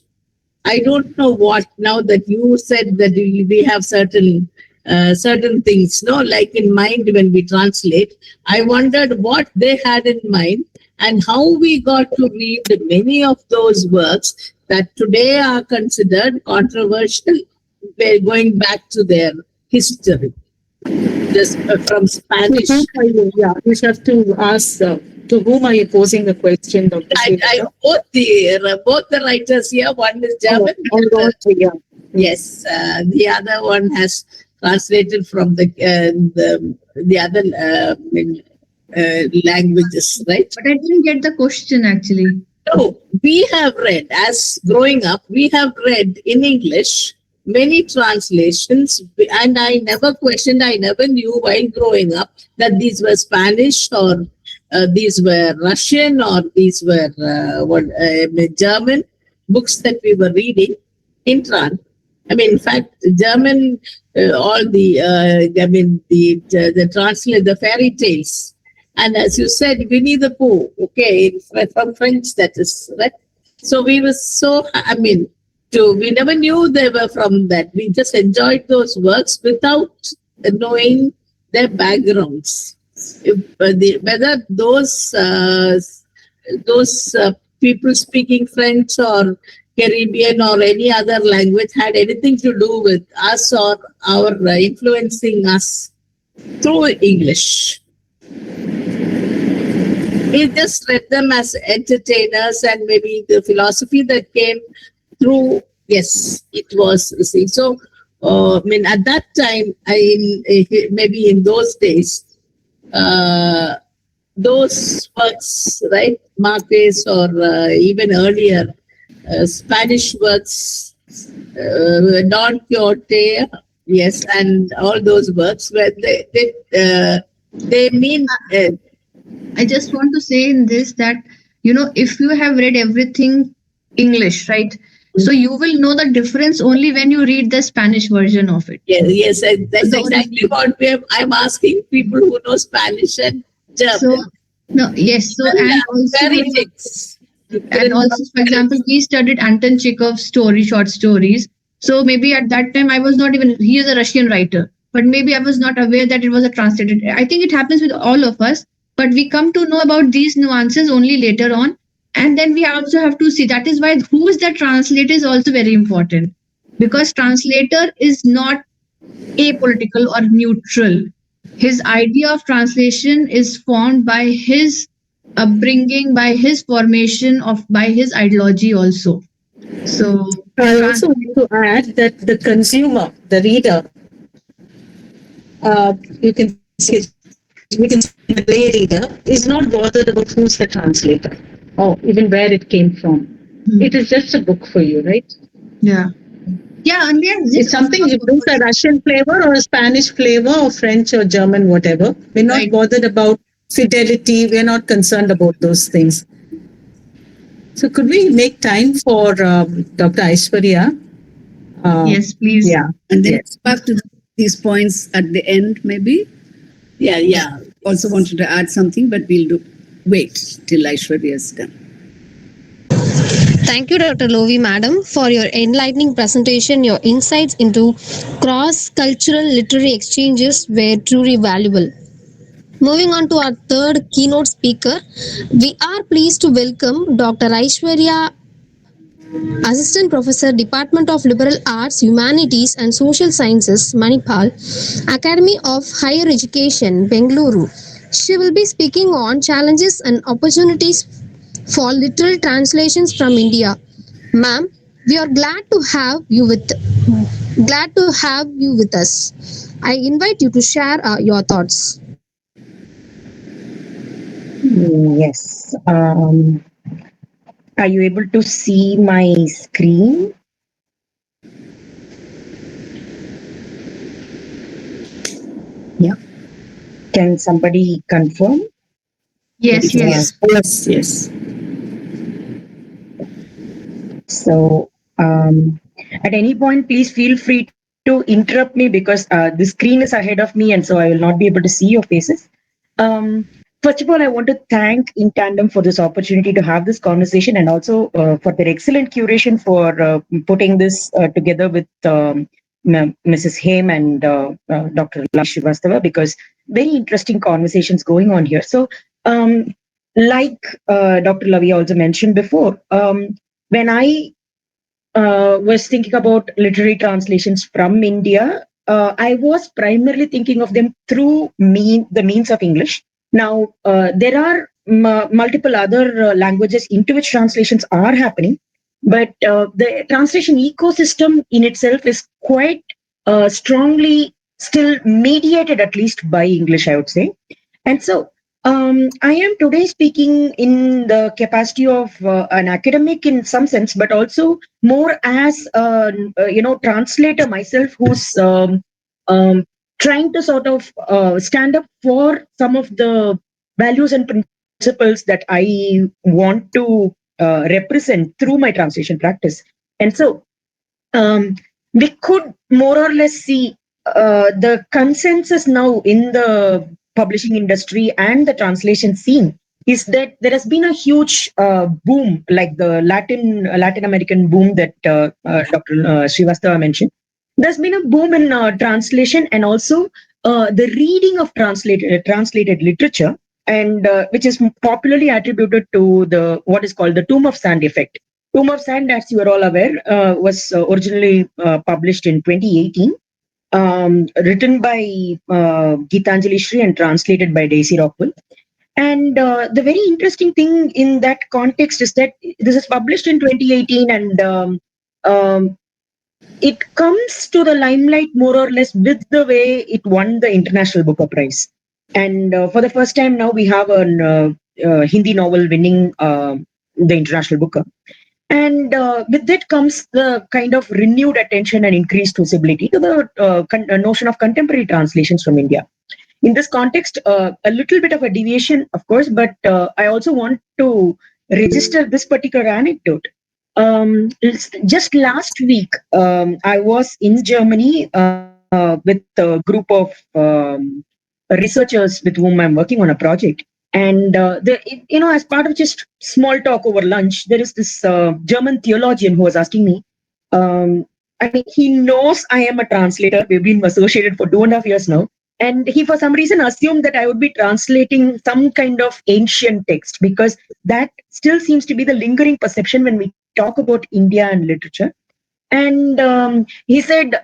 I don't know what, now that you said that we have certain things, no, like in mind when we translate. I wondered what they had in mind and how we got to read many of those works that today are considered controversial. We're going back to their history, just from Spanish. Yeah, you have to ask to whom are you posing the question, Dr. I both the writers here. One is German. Yeah. Yes, the other one has translated from the other languages, right? But I didn't get the question actually. So we have read, as growing up, we have read in English many translations, and I never questioned, I never knew while growing up that these were Spanish or these were Russian or these were German books that we were reading in trans. I mean, in fact, German, all the, the translate, the fairy tales. And as you said, Winnie the Pooh, okay, from French, that is, right? So we were so, we never knew they were from that. We just enjoyed those works without knowing their backgrounds. Whether those people speaking French or Caribbean or any other language had anything to do with us or our influencing us through English. We just read them as entertainers, and maybe the philosophy that came through, yes, it was, see. So, at that time, maybe in those days, those works, right, Marquez or even earlier, Spanish works, Don Quixote, yes, and all those works where they mean. I just want to say in this that, if you have read everything English, right? So you will know the difference only when you read the Spanish version of it. Yes, that's exactly what I'm asking people who know Spanish and German. So, no, yes. So, and also, for example, we studied Anton Chekhov's short stories. So maybe at that time I was not even, he is a Russian writer, but maybe I was not aware that it was a translated. I think it happens with all of us, but we come to know about these nuances only later on. And then we also have to see, that is why who is the translator is also very important, because translator is not apolitical or neutral. His idea of translation is formed by his upbringing, by his formation, by his ideology also. So I also want to add that the consumer, the reader, you can see, we can see the lay reader is not bothered about who's the translator or even where it came from. It is just a book for you, right? Yeah. Yeah, and it's something you bring a Russian flavor or a Spanish flavor or French or German, whatever. We're not bothered about fidelity. We're not concerned about those things. So could we make time for Dr. Iswarya? Yes, please. Yeah. And then back to these points at the end, maybe? Yeah. Also wanted to add something, but we'll wait till Aishwarya is done. Thank you, Dr. Lovey, Madam, for your enlightening presentation. Your insights into cross-cultural literary exchanges were truly valuable. Moving on to our third keynote speaker, we are pleased to welcome Dr. Iswarya, Assistant Professor, Department of Liberal Arts, Humanities and Social Sciences, Manipal, Academy of Higher Education, Bengaluru. She will be speaking on challenges and opportunities for literal translations from India. Ma'am, we are glad to have you with us. I invite you to share your thoughts. Yes. Are you able to see my screen? Yeah. Can somebody confirm? Yes. So At any point, please feel free to interrupt me because the screen is ahead of me, and so I will not be able to see your faces. Um, First of all, I want to thank In Tandem for this opportunity to have this conversation, and also for their excellent curation for putting this together with Mrs. Haim and Dr. Lovey Srivastava, because very interesting conversations going on here. So, like Dr. Lovey also mentioned before, when I was thinking about literary translations from India, I was primarily thinking of them through the means of English. Now, there are multiple other languages into which translations are happening, but the translation ecosystem in itself is quite strongly still mediated, at least by English, I would say. And so, I am today speaking in the capacity of an academic in some sense, but also more as a translator myself, who's trying to sort of stand up for some of the values and principles that I want to represent through my translation practice. And so, we could more or less see the consensus now in the publishing industry and the translation scene is that there has been a huge boom, like the Latin American boom that Dr. Srivastava mentioned. There's been a boom in translation, and also the reading of translated literature, and which is popularly attributed to the what is called the Tomb of Sand effect. Tomb of Sand, as you are all aware, was originally published in 2018, written by Geetanjali Shri and translated by Daisy Rockwell. And the very interesting thing in that context is that this is published in 2018, and it comes to the limelight more or less with the way it won the International Booker Prize. And for the first time now, we have a Hindi novel winning the International Booker. And with that comes the kind of renewed attention and increased visibility to the notion of contemporary translations from India. In this context, a little bit of a deviation, of course, but I also want to register this particular anecdote. Just last week, I was in Germany with a group of researchers with whom I'm working on a project. And as part of just small talk over lunch, there is this German theologian who was asking me. I mean, he knows I am a translator. We've been associated for 2.5 years now, and he, for some reason, assumed that I would be translating some kind of ancient text, because that still seems to be the lingering perception when we talk about India and literature. And he said,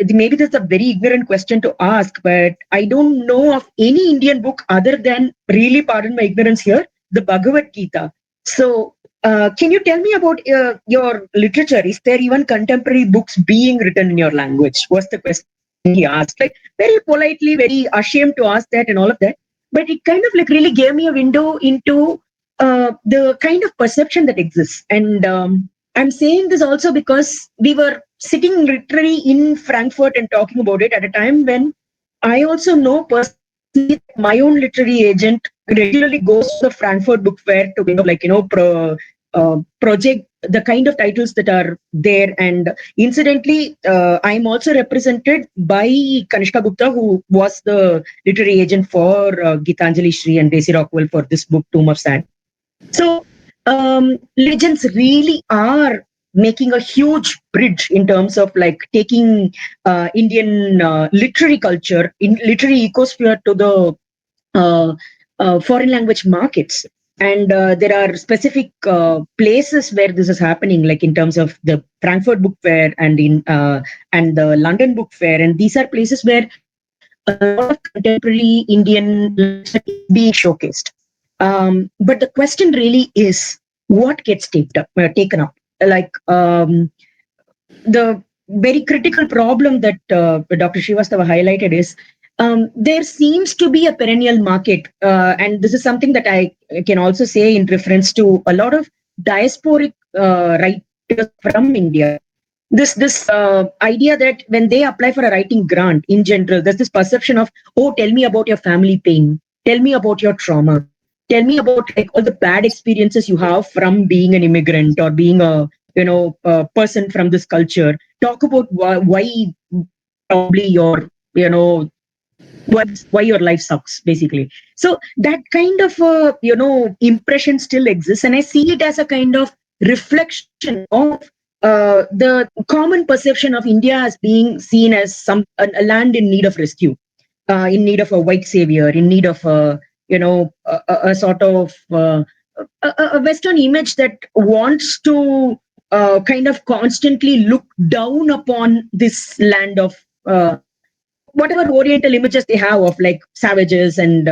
maybe that's a very ignorant question to ask, but I don't know of any Indian book other than, really pardon my ignorance here, the Bhagavad Gita. So can you tell me about your literature? Is there even contemporary books being written in your language? Was the question he asked. Like, very politely, very ashamed to ask that and all of that. But it kind of like really gave me a window into the kind of perception that exists. And I'm saying this also because we were sitting literally in Frankfurt and talking about it at a time when I also know personally that my own literary agent regularly goes to the Frankfurt Book Fair to kind of like, project the kind of titles that are there. And incidentally, I'm also represented by Kanishka Gupta, who was the literary agent for Geetanjali Shri and Daisy Rockwell for this book, Tomb of Sand. So, legends really are making a huge bridge in terms of like taking Indian literary culture, in literary ecosphere to the foreign language markets. And there are specific places where this is happening, like in terms of the Frankfurt Book Fair and and the London Book Fair. And these are places where a lot of contemporary Indian literature is being showcased. But the question really is, what gets taken up? Like the very critical problem that Dr. Srivastava highlighted is there seems to be a perennial market, and this is something that I can also say in reference to a lot of diasporic writers from India. This idea that when they apply for a writing grant in general, there's this perception of, oh, tell me about your family pain, tell me about your trauma, tell me about like all the bad experiences you have from being an immigrant or being a person from this culture, talk about why probably your why your life sucks, basically. So that kind of impression still exists, and I see it as a kind of reflection of the common perception of India as being seen as a land in need of rescue, in need of a white savior, in need of a sort of a Western image that wants to kind of constantly look down upon this land of whatever Oriental images they have of like savages and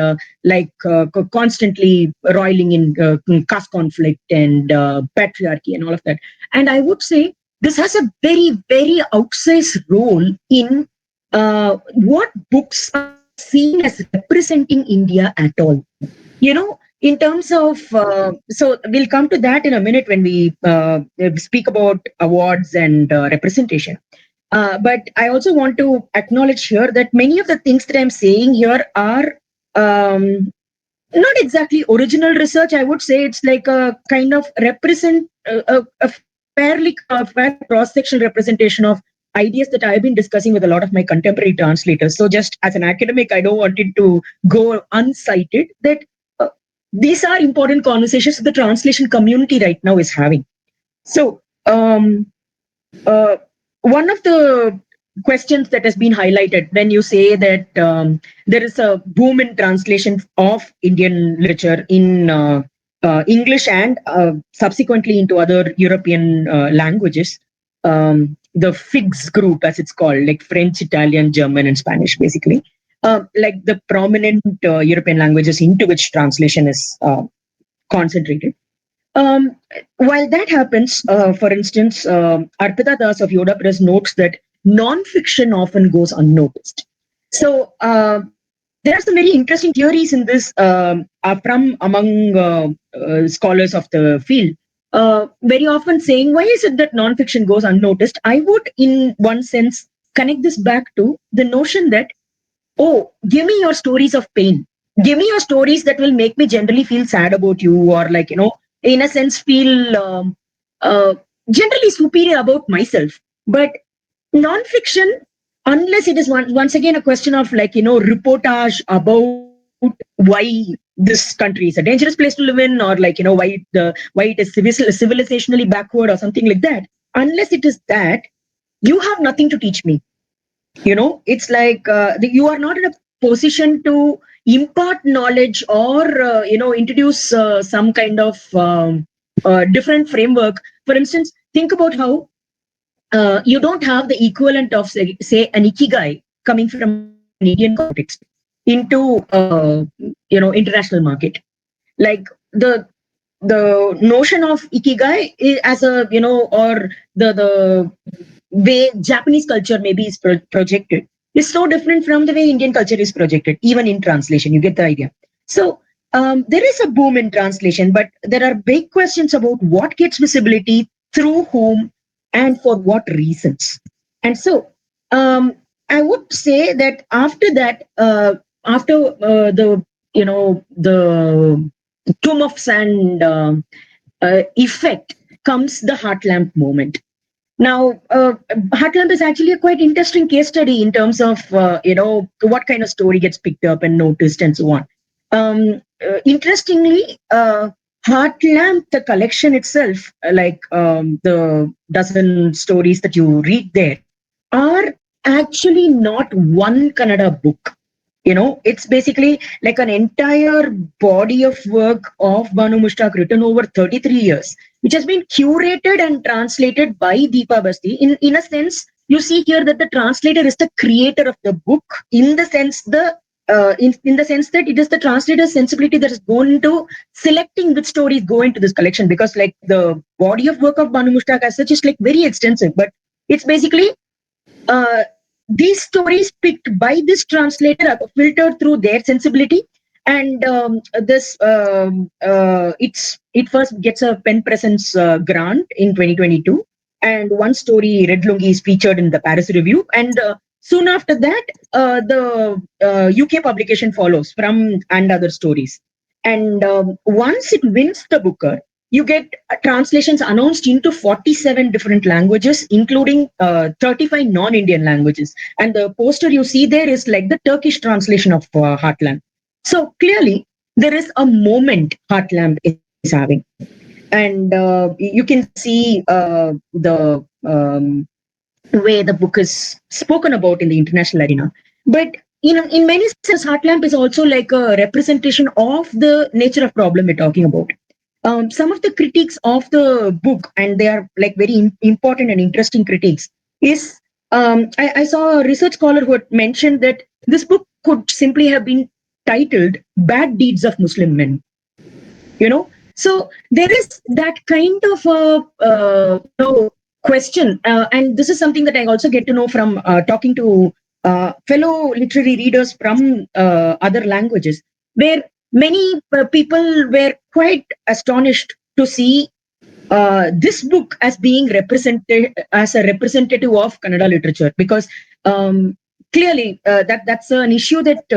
constantly roiling in caste conflict and patriarchy and all of that. And I would say this has a very, very outsized role in what books are seen as representing India at all. In terms of, so we'll come to that in a minute when we speak about awards and representation. But I also want to acknowledge here that many of the things that I'm saying here are not exactly original research. I would say it's like a kind of represent a fair cross-sectional representation of ideas that I've been discussing with a lot of my contemporary translators. So just as an academic, I don't want it to go uncited that these are important conversations that the translation community right now is having. So one of the questions that has been highlighted when you say that there is a boom in translation of Indian literature in English and subsequently into other European languages, the FIGS group, as it's called, like French, Italian, German, and Spanish, basically, like the prominent European languages into which translation is concentrated. While that happens, for instance, Arpita Das of Yoda Press notes that non-fiction often goes unnoticed. So there are some very interesting theories in this from among scholars of the field. Very often saying, why is it that non-fiction goes unnoticed? I would, in one sense, connect this back to the notion that, oh, give me your stories of pain. Give me your stories that will make me generally feel sad about you, or like, in a sense, feel generally superior about myself. But non-fiction, unless it is once again a question of like, reportage about why this country is a dangerous place to live in, or like, why it is civilizationally backward or something like that. Unless it is that, you have nothing to teach me. It's like you are not in a position to impart knowledge or introduce some kind of different framework. For instance, think about how you don't have the equivalent of say an ikigai coming from an Indian context into international market. Like the notion of ikigai as a or the way Japanese culture maybe is projected is so different from the way Indian culture is projected, even in translation. You get the idea. So there is a boom in translation, but there are big questions about what gets visibility, through whom, and for what reasons. And so I would say that after that, after the tomb of sand effect comes the heart lamp moment. Now, Heart Lamp is actually a quite interesting case study in terms of what kind of story gets picked up and noticed and so on. Interestingly, Heart Lamp, the collection itself, like the dozen stories that you read there, are actually not one Kannada book. It's basically like an entire body of work of Banu Mushtaq written over 33 years, which has been curated and translated by Deepa Basti. In a sense, you see here that the translator is the creator of the book, in the sense in the sense that it is the translator's sensibility that is going into selecting which stories go into this collection, because like the body of work of Banu Mushtaq as such is like very extensive, but it's basically these stories picked by this translator are filtered through their sensibility, and it first gets a pen presence grant in 2022, and one story, Red Lungi, is featured in the Paris Review, and soon after that the UK publication follows from and other stories, and once it wins the Booker, you get translations announced into 47 different languages, including 35 non-Indian languages. And the poster you see there is like the Turkish translation of Heartland. So clearly, there is a moment Heartland is having. And you can see the way the book is spoken about in the international arena. But in many senses, Heartland is also like a representation of the nature of problem we're talking about. Some of the critiques of the book, and they are like very important and interesting critiques, is I saw a research scholar who had mentioned that this book could simply have been titled Bad Deeds of Muslim Men. So there is that kind of question, and this is something that I also get to know from talking to fellow literary readers from other languages, where many people were quite astonished to see this book as being represented as a representative of Kannada literature, because clearly that's an issue that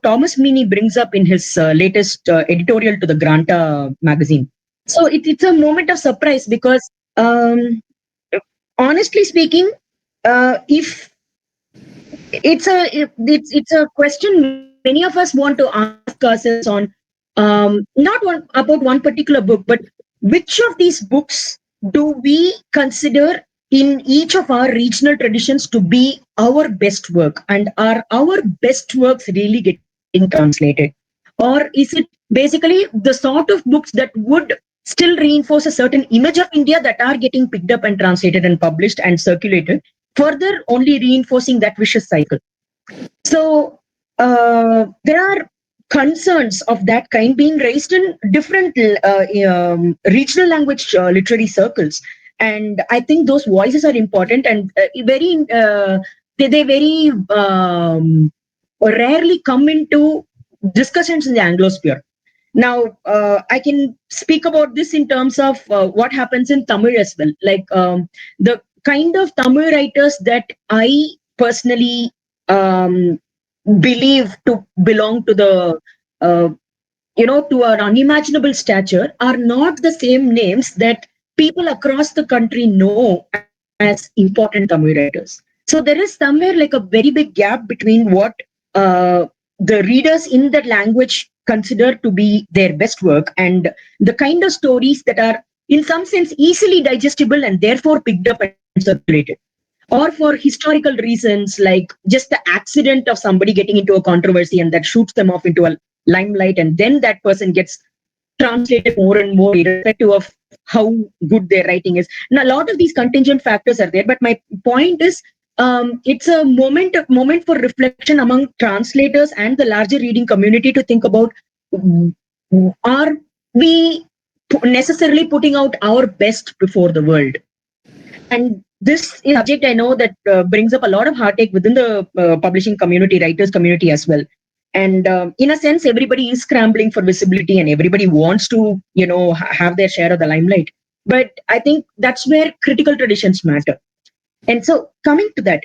Thomas Meany brings up in his latest editorial to the Granta magazine. So it's a moment of surprise because honestly speaking, if it's a question many of us want to ask ourselves on, about one particular book, but which of these books do we consider in each of our regional traditions to be our best work, and are our best works really getting translated, or is it basically the sort of books that would still reinforce a certain image of India that are getting picked up and translated and published and circulated, further only reinforcing that vicious cycle? So there are concerns of that kind being raised in different regional language literary circles, and I think those voices are important and they very rarely come into discussions in the Anglosphere. Now, I can speak about this in terms of what happens in Tamil as well. Like the kind of Tamil writers that I personally believe to belong to the, to an unimaginable stature are not the same names that people across the country know as important Tamil writers. So there is somewhere like a very big gap between what the readers in that language consider to be their best work and the kind of stories that are in some sense easily digestible and therefore picked up and circulated, or for historical reasons like just the accident of somebody getting into a controversy and that shoots them off into a limelight, and then that person gets translated more and more irrespective of how good their writing is. Now, a lot of these contingent factors are there, but my point is it's a moment for reflection among translators and the larger reading community to think about, are we necessarily putting out our best before the world? And this is a subject I know that brings up a lot of heartache within the publishing community, writers community as well. And in a sense, everybody is scrambling for visibility and everybody wants to, have their share of the limelight. But I think that's where critical traditions matter. And so coming to that,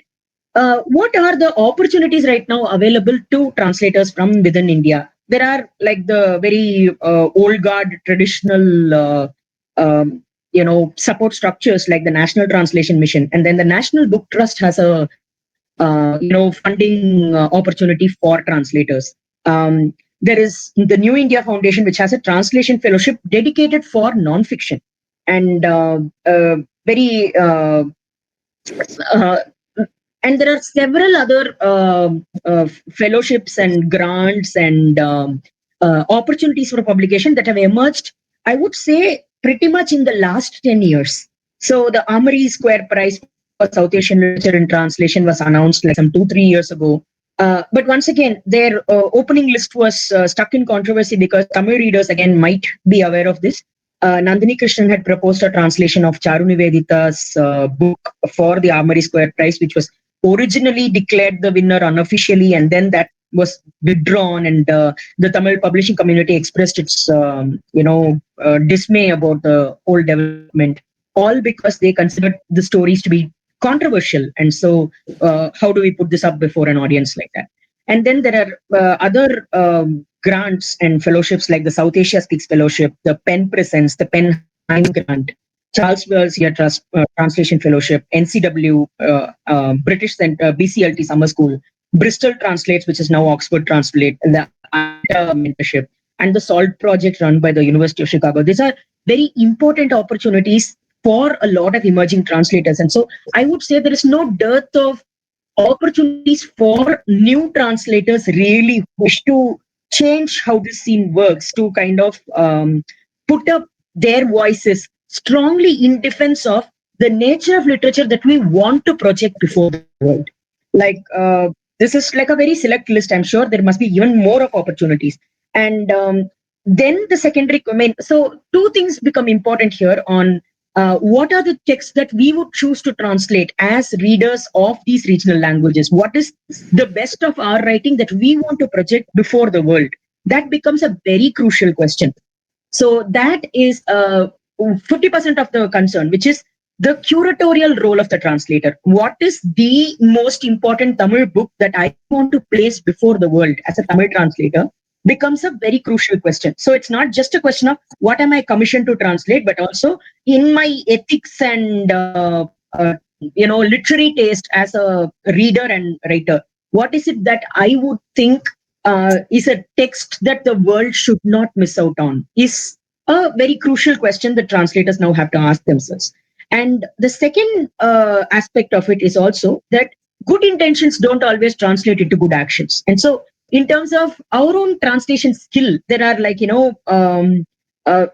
what are the opportunities right now available to translators from within India? There are like the very old guard traditional, support structures like the National Translation Mission. And then the National Book Trust has a, funding opportunity for translators. There is the New India Foundation, which has a translation fellowship dedicated for nonfiction. And very and there are several other fellowships and grants and opportunities for publication that have emerged, I would say, pretty much in the last 10 years. So the Amari Square Prize for South Asian Literature and Translation was announced like some 2-3 years ago. But once again, their opening list was stuck in controversy because Tamil readers, again, might be aware of this. Nandini Krishnan had proposed a translation of Charu Nivedita's book for the Amari Square Prize, which was originally declared the winner unofficially, and then that was withdrawn, and the Tamil publishing community expressed its dismay about the whole development, all because they considered the stories to be controversial. And so how do we put this up before an audience like that? And then there are other grants and fellowships like the South Asia Speaks Fellowship, the Penn Presents, the Penn Heim Grant, Charles Wells Trust Translation Fellowship, NCW, British Center, BCLT Summer School, Bristol Translates, which is now Oxford Translate, and the mentorship, and the SALT project run by the University of Chicago. These are very important opportunities for a lot of emerging translators. And so I would say there is no dearth of opportunities for new translators really wish to change how this scene works, to kind of put up their voices strongly in defense of the nature of literature that we want to project before the world. Like, this is like a very select list. I'm sure there must be even more of opportunities. And then the secondary, so two things become important here on what are the texts that we would choose to translate as readers of these regional languages? What is the best of our writing that we want to project before the world? That becomes a very crucial question. So that is 50% of the concern, which is the curatorial role of the translator. What is the most important Tamil book that I want to place before the world as a Tamil translator? Becomes a very crucial question. So it's not just a question of what am I commissioned to translate, but also in my ethics and literary taste as a reader and writer, what is it that I would think is a text that the world should not miss out on? Is a very crucial question that translators now have to ask themselves. And the second aspect of it is also that good intentions don't always translate into good actions. And so in terms of our own translation skill, there are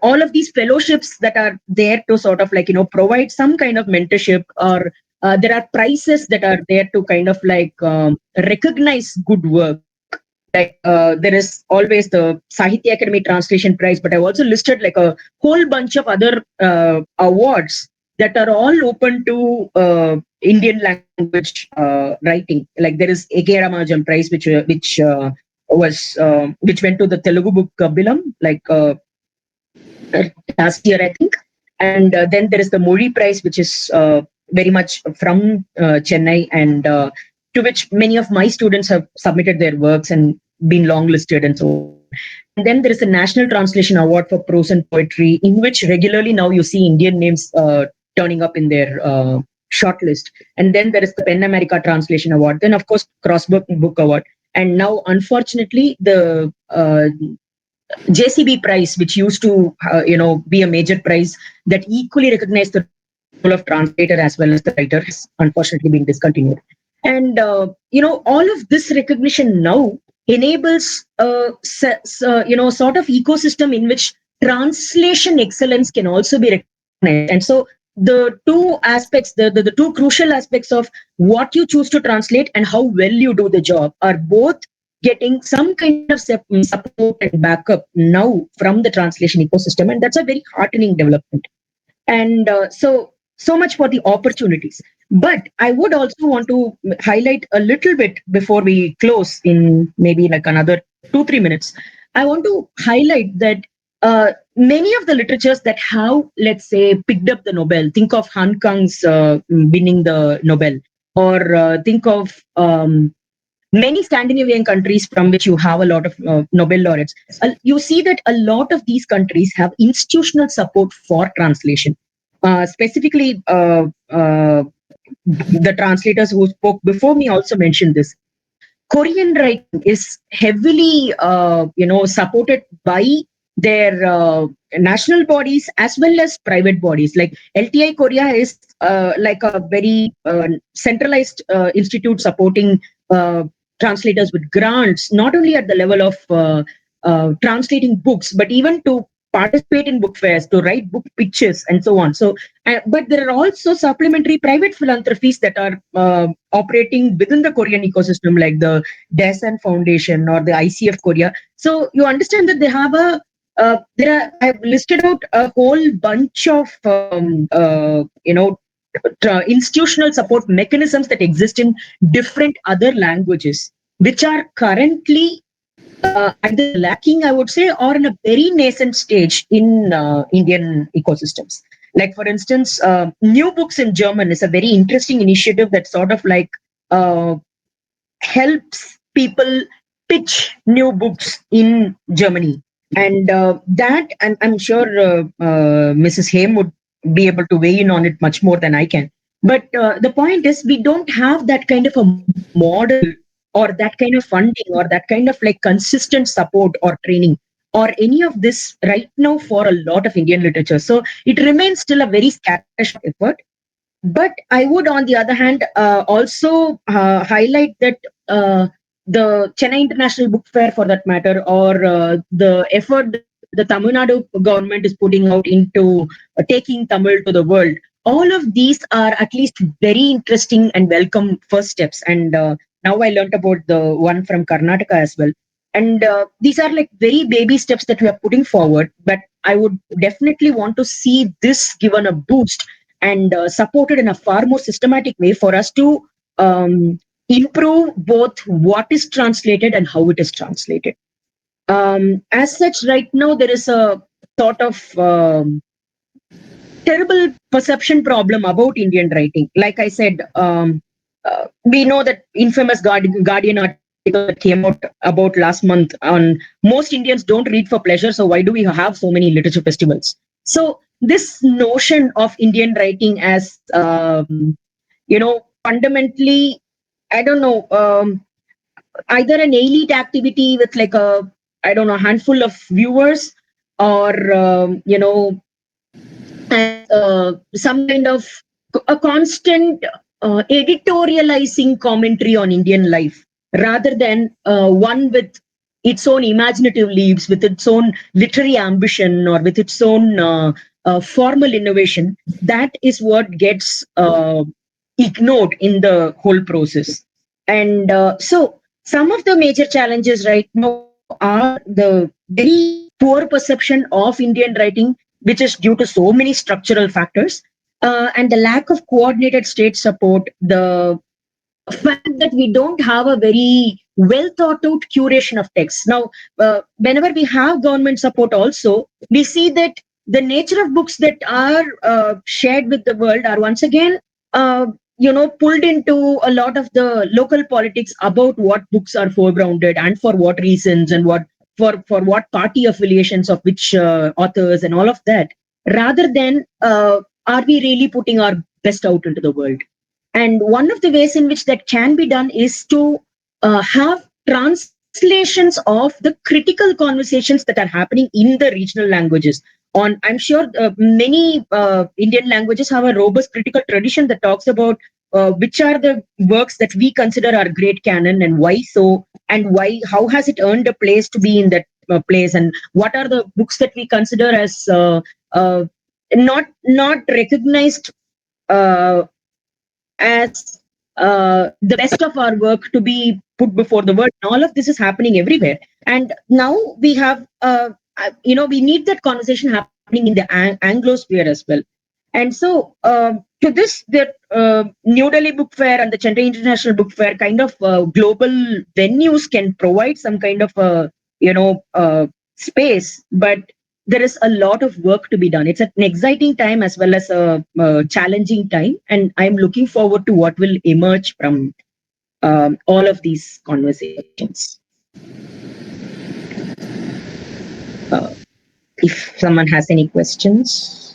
all of these fellowships that are there to sort of provide some kind of mentorship, or there are prizes that are there to kind of recognize good work. Like there is always the Sahitya Academy Translation Prize, but I've also listed like a whole bunch of other awards that are all open to Indian language writing. Like there is A.K. Ramajam Prize, which went to the Telugu book Bilam, last year, I think. And then there is the Mori Prize, which is very much from Chennai, and to which many of my students have submitted their works and been longlisted and so on. And then there is a National Translation Award for Prose and Poetry, in which regularly now you see Indian names turning up in their shortlist. And then there is the Pen America Translation Award. Then, of course, Crossbook Book Award. And now, unfortunately, the JCB Prize, which used to, be a major prize that equally recognized the role of translator as well as the writer, has unfortunately been discontinued. And, all of this recognition now enables sort of ecosystem in which translation excellence can also be recognized. And so the two aspects, the two crucial aspects of what you choose to translate and how well you do the job are both getting some kind of support and backup now from the translation ecosystem. And that's a very heartening development. And so much for the opportunities. But I would also want to highlight a little bit before we close in maybe like another 2-3 minutes. I want to highlight that many of the literatures that have, let's say, picked up the Nobel, think of Han Kang's winning the Nobel, or think of many Scandinavian countries from which you have a lot of Nobel laureates. You see that a lot of these countries have institutional support for translation. Specifically, the translators who spoke before me also mentioned this. Korean writing is heavily, supported by their national bodies as well as private bodies. Like LTI Korea is like a very centralized institute supporting translators with grants, not only at the level of translating books, but even to participate in book fairs, to write book pitches, and so on. So, but there are also supplementary private philanthropies that are operating within the Korean ecosystem, like the Daesan Foundation or the ICF Korea. So you understand that they have I've listed out a whole bunch of institutional support mechanisms that exist in different other languages, which are currently either lacking, I would say, or in a very nascent stage in Indian ecosystems. Like, for instance, New Books in German is a very interesting initiative that sort of helps people pitch new books in Germany. And and I'm sure Mrs. Haim would be able to weigh in on it much more than I can. But the point is, we don't have that kind of a model or that kind of funding or that kind of like consistent support or training or any of this right now for a lot of Indian literature. So it remains still a very scattershot effort. But I would, on the other hand, also highlight that the Chennai International Book Fair, for that matter, or the effort the Tamil Nadu government is putting out into taking Tamil to the world, all of these are at least very interesting and welcome first steps. And now I learnt about the one from Karnataka as well. And these are like very baby steps that we are putting forward. But I would definitely want to see this given a boost and supported in a far more systematic way for us to improve both what is translated and how it is translated. As such, right now, there is a sort of terrible perception problem about Indian writing. Like I said, we know that infamous Guardian article that came out about last month on most Indians don't read for pleasure, so why do we have so many literature festivals? So this notion of Indian writing as, fundamentally, I don't know, either an elite activity with like a, I don't know, handful of viewers or, as some kind of a constant editorializing commentary on Indian life rather than one with its own imaginative leaves, with its own literary ambition or with its own formal innovation. That is what gets ignored in the whole process. And so some of the major challenges right now are the very poor perception of Indian writing, which is due to so many structural factors, and the lack of coordinated state support, the fact that we don't have a very well thought out curation of texts. Now, whenever we have government support also, we see that the nature of books that are shared with the world are once again, pulled into a lot of the local politics about what books are foregrounded and for what reasons and what for what party affiliations of which authors and all of that, rather than are we really putting our best out into the world? And one of the ways in which that can be done is to have translations of the critical conversations that are happening in the regional languages. I'm sure many Indian languages have a robust critical tradition that talks about which are the works that we consider our great canon and why so, and why, how has it earned a place to be in that place, and what are the books that we consider as not recognized as the best of our work to be put before the world. And all of this is happening everywhere. And now we have, we need that conversation happening in the Anglosphere as well. And so to this, the New Delhi Book Fair and the Chennai International Book Fair kind of global venues can provide some kind of space, but there is a lot of work to be done. It's an exciting time as well as a challenging time, and I'm looking forward to what will emerge from all of these conversations. If someone has any questions.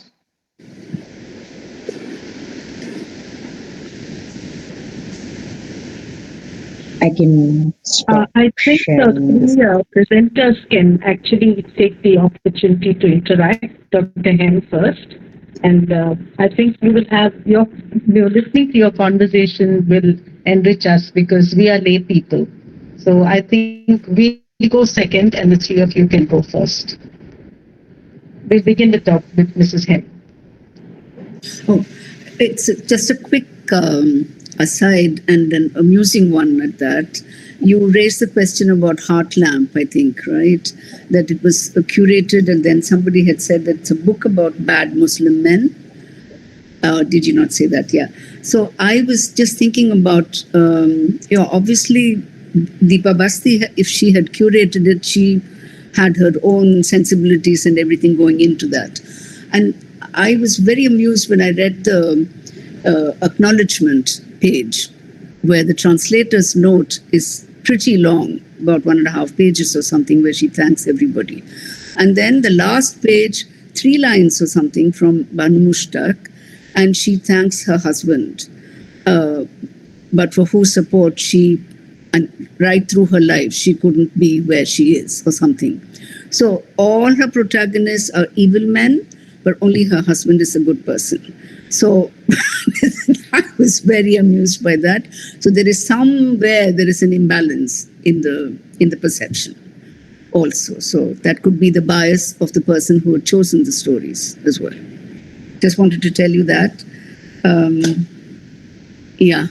I can I think the presenters can actually take the opportunity to interact. Dr. Hem first. And I think we will have listening to your conversation will enrich us because we are lay people. So I think we'll go second and the three of you can go first. We'll begin with Mrs. Hem. Oh, it's just a quick aside and an amusing one at that. You raised the question about Heart Lamp, I think, right? That it was curated and then somebody had said that it's a book about bad Muslim men. Did you not say that? Yeah. So I was just thinking about, obviously Deepa Basti, if she had curated it, she had her own sensibilities and everything going into that. And I was very amused when I read the acknowledgement page where the translator's note is pretty long, about 1.5 pages or something, where she thanks everybody. And then the last page, 3 lines or something from Banu Mushtaq, and she thanks her husband, but for whose support she, and right through her life, she couldn't be where she is or something. So all her protagonists are evil men, but only her husband is a good person. So I was very amused by that. So there is an imbalance in the perception also. So that could be the bias of the person who had chosen the stories as well. Just wanted to tell you that. Yeah.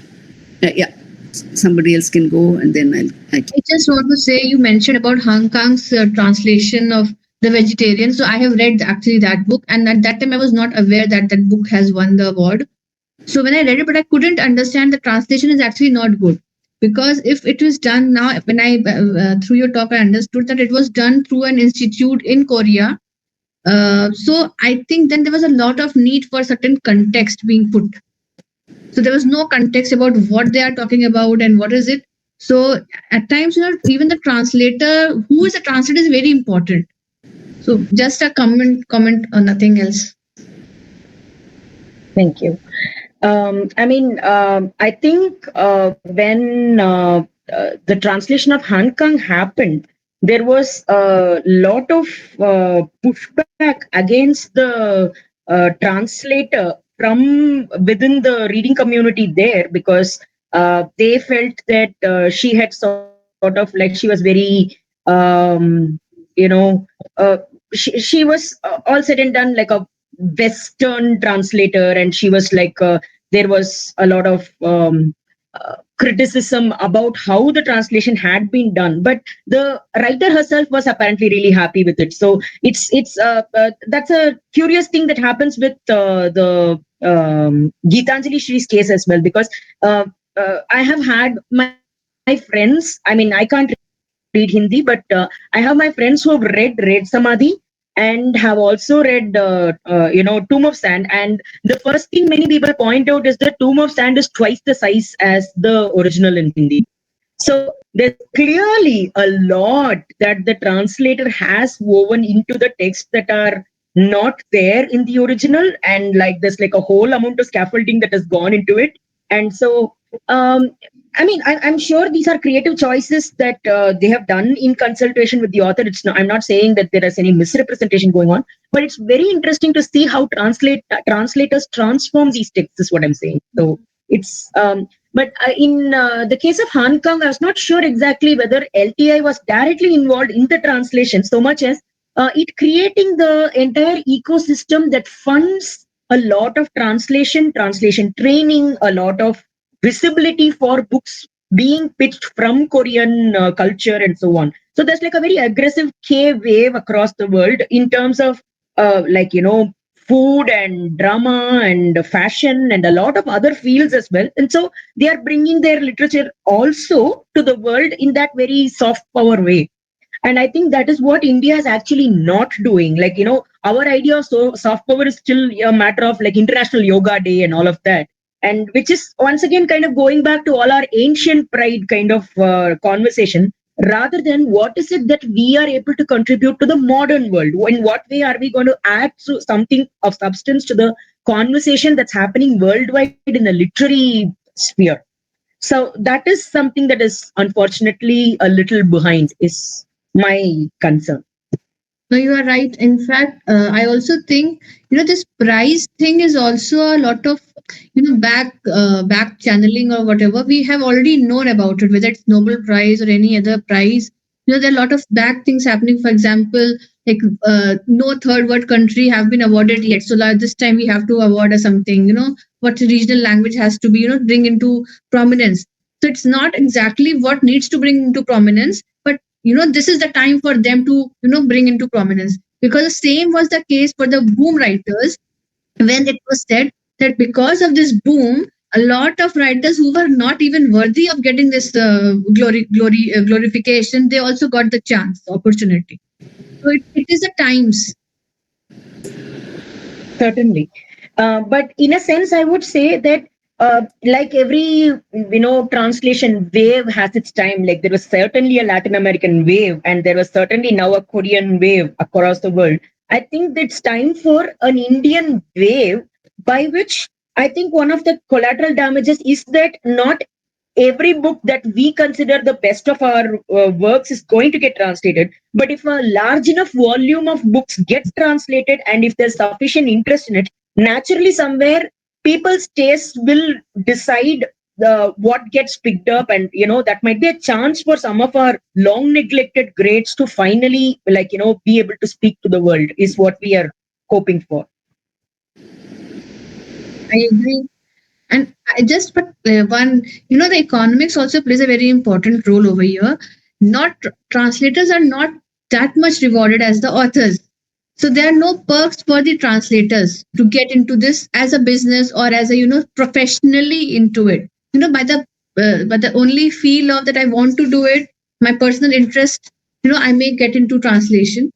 Somebody else can go, and then I just want to say, you mentioned about Hong Kong's translation of The Vegetarian. So I have read actually that book, and at that time I was not aware that that book has won the award. So when I read it, but I couldn't understand the translation is actually not good, because if it was done now, when I through your talk I understood that it was done through an institute in Korea. So I think then there was a lot of need for certain context being put. So there was no context about what they are talking about and what is it. So at times, even the translator, who is the translator, is very important. So just a comment or nothing else. Thank you. I think when the translation of Hong Kong happened, there was a lot of pushback against the translator from within the reading community there, because they felt that she had sort of like, she was very, she was all said and done like a Western translator, and she was like, there was a lot of criticism about how the translation had been done, but the writer herself was apparently really happy with it. So it's that's a curious thing that happens with the Geetanjali Shree's case as well, because I have had my friends, I mean, I can't read Hindi, but I have my friends who have read Samadhi and have also read Tomb of Sand, and the first thing many people point out is the Tomb of Sand is twice the size as the original in Hindi. So there's clearly a lot that the translator has woven into the text that are not there in the original, and like there's like a whole amount of scaffolding that has gone into it. And so I'm sure these are creative choices that they have done in consultation with the author. I'm not saying that there is any misrepresentation going on, but it's very interesting to see how translators transform these texts, is what I'm saying. So it's, but in the case of Hong Kong, I was not sure exactly whether LTI was directly involved in the translation so much as it creating the entire ecosystem that funds a lot of translation training, a lot of visibility for books being pitched from Korean culture and so on. So there's like a very aggressive K wave across the world in terms of food and drama and fashion and a lot of other fields as well. And so they are bringing their literature also to the world in that very soft power way. And I think that is what India is actually not doing. Like, our idea of soft power is still a matter of like International Yoga Day and all of that. And which is once again kind of going back to all our ancient pride kind of conversation, rather than what is it that we are able to contribute to the modern world. In what way are we going to add something of substance to the conversation that's happening worldwide in the literary sphere? So that is something that is unfortunately a little behind, is my concern. No, you are right. In fact, I also think this prize thing is also a lot of back channeling or whatever. We have already known about it, whether it's Nobel Prize or any other prize. There are a lot of back things happening. For example, like no third world country have been awarded yet. So like, this time we have to award or something. What regional language has to be bring into prominence. So it's not exactly what needs to bring into prominence, but this is the time for them to bring into prominence, because the same was the case for the boom writers, when it was said that because of this boom, a lot of writers who were not even worthy of getting this glorification, they also got the chance, opportunity. So it is the times. Certainly. But in a sense, I would say that like every translation wave has its time. Like there was certainly a Latin American wave, and there was certainly now a Korean wave across the world. I think it's time for an Indian wave, by which I think one of the collateral damages is that not every book that we consider the best of our works is going to get translated. But if a large enough volume of books get translated, and if there's sufficient interest in it, naturally somewhere people's tastes will decide what gets picked up, and that might be a chance for some of our long neglected greats to finally be able to speak to the world, is what we are hoping for. I agree. And I just but one, the economics also plays a very important role over here. Not translators are not that much rewarded as the authors. So there are no perks for the translators to get into this as a business or as a professionally into it. By the only feel of that I want to do it, my personal interest. I may get into translation,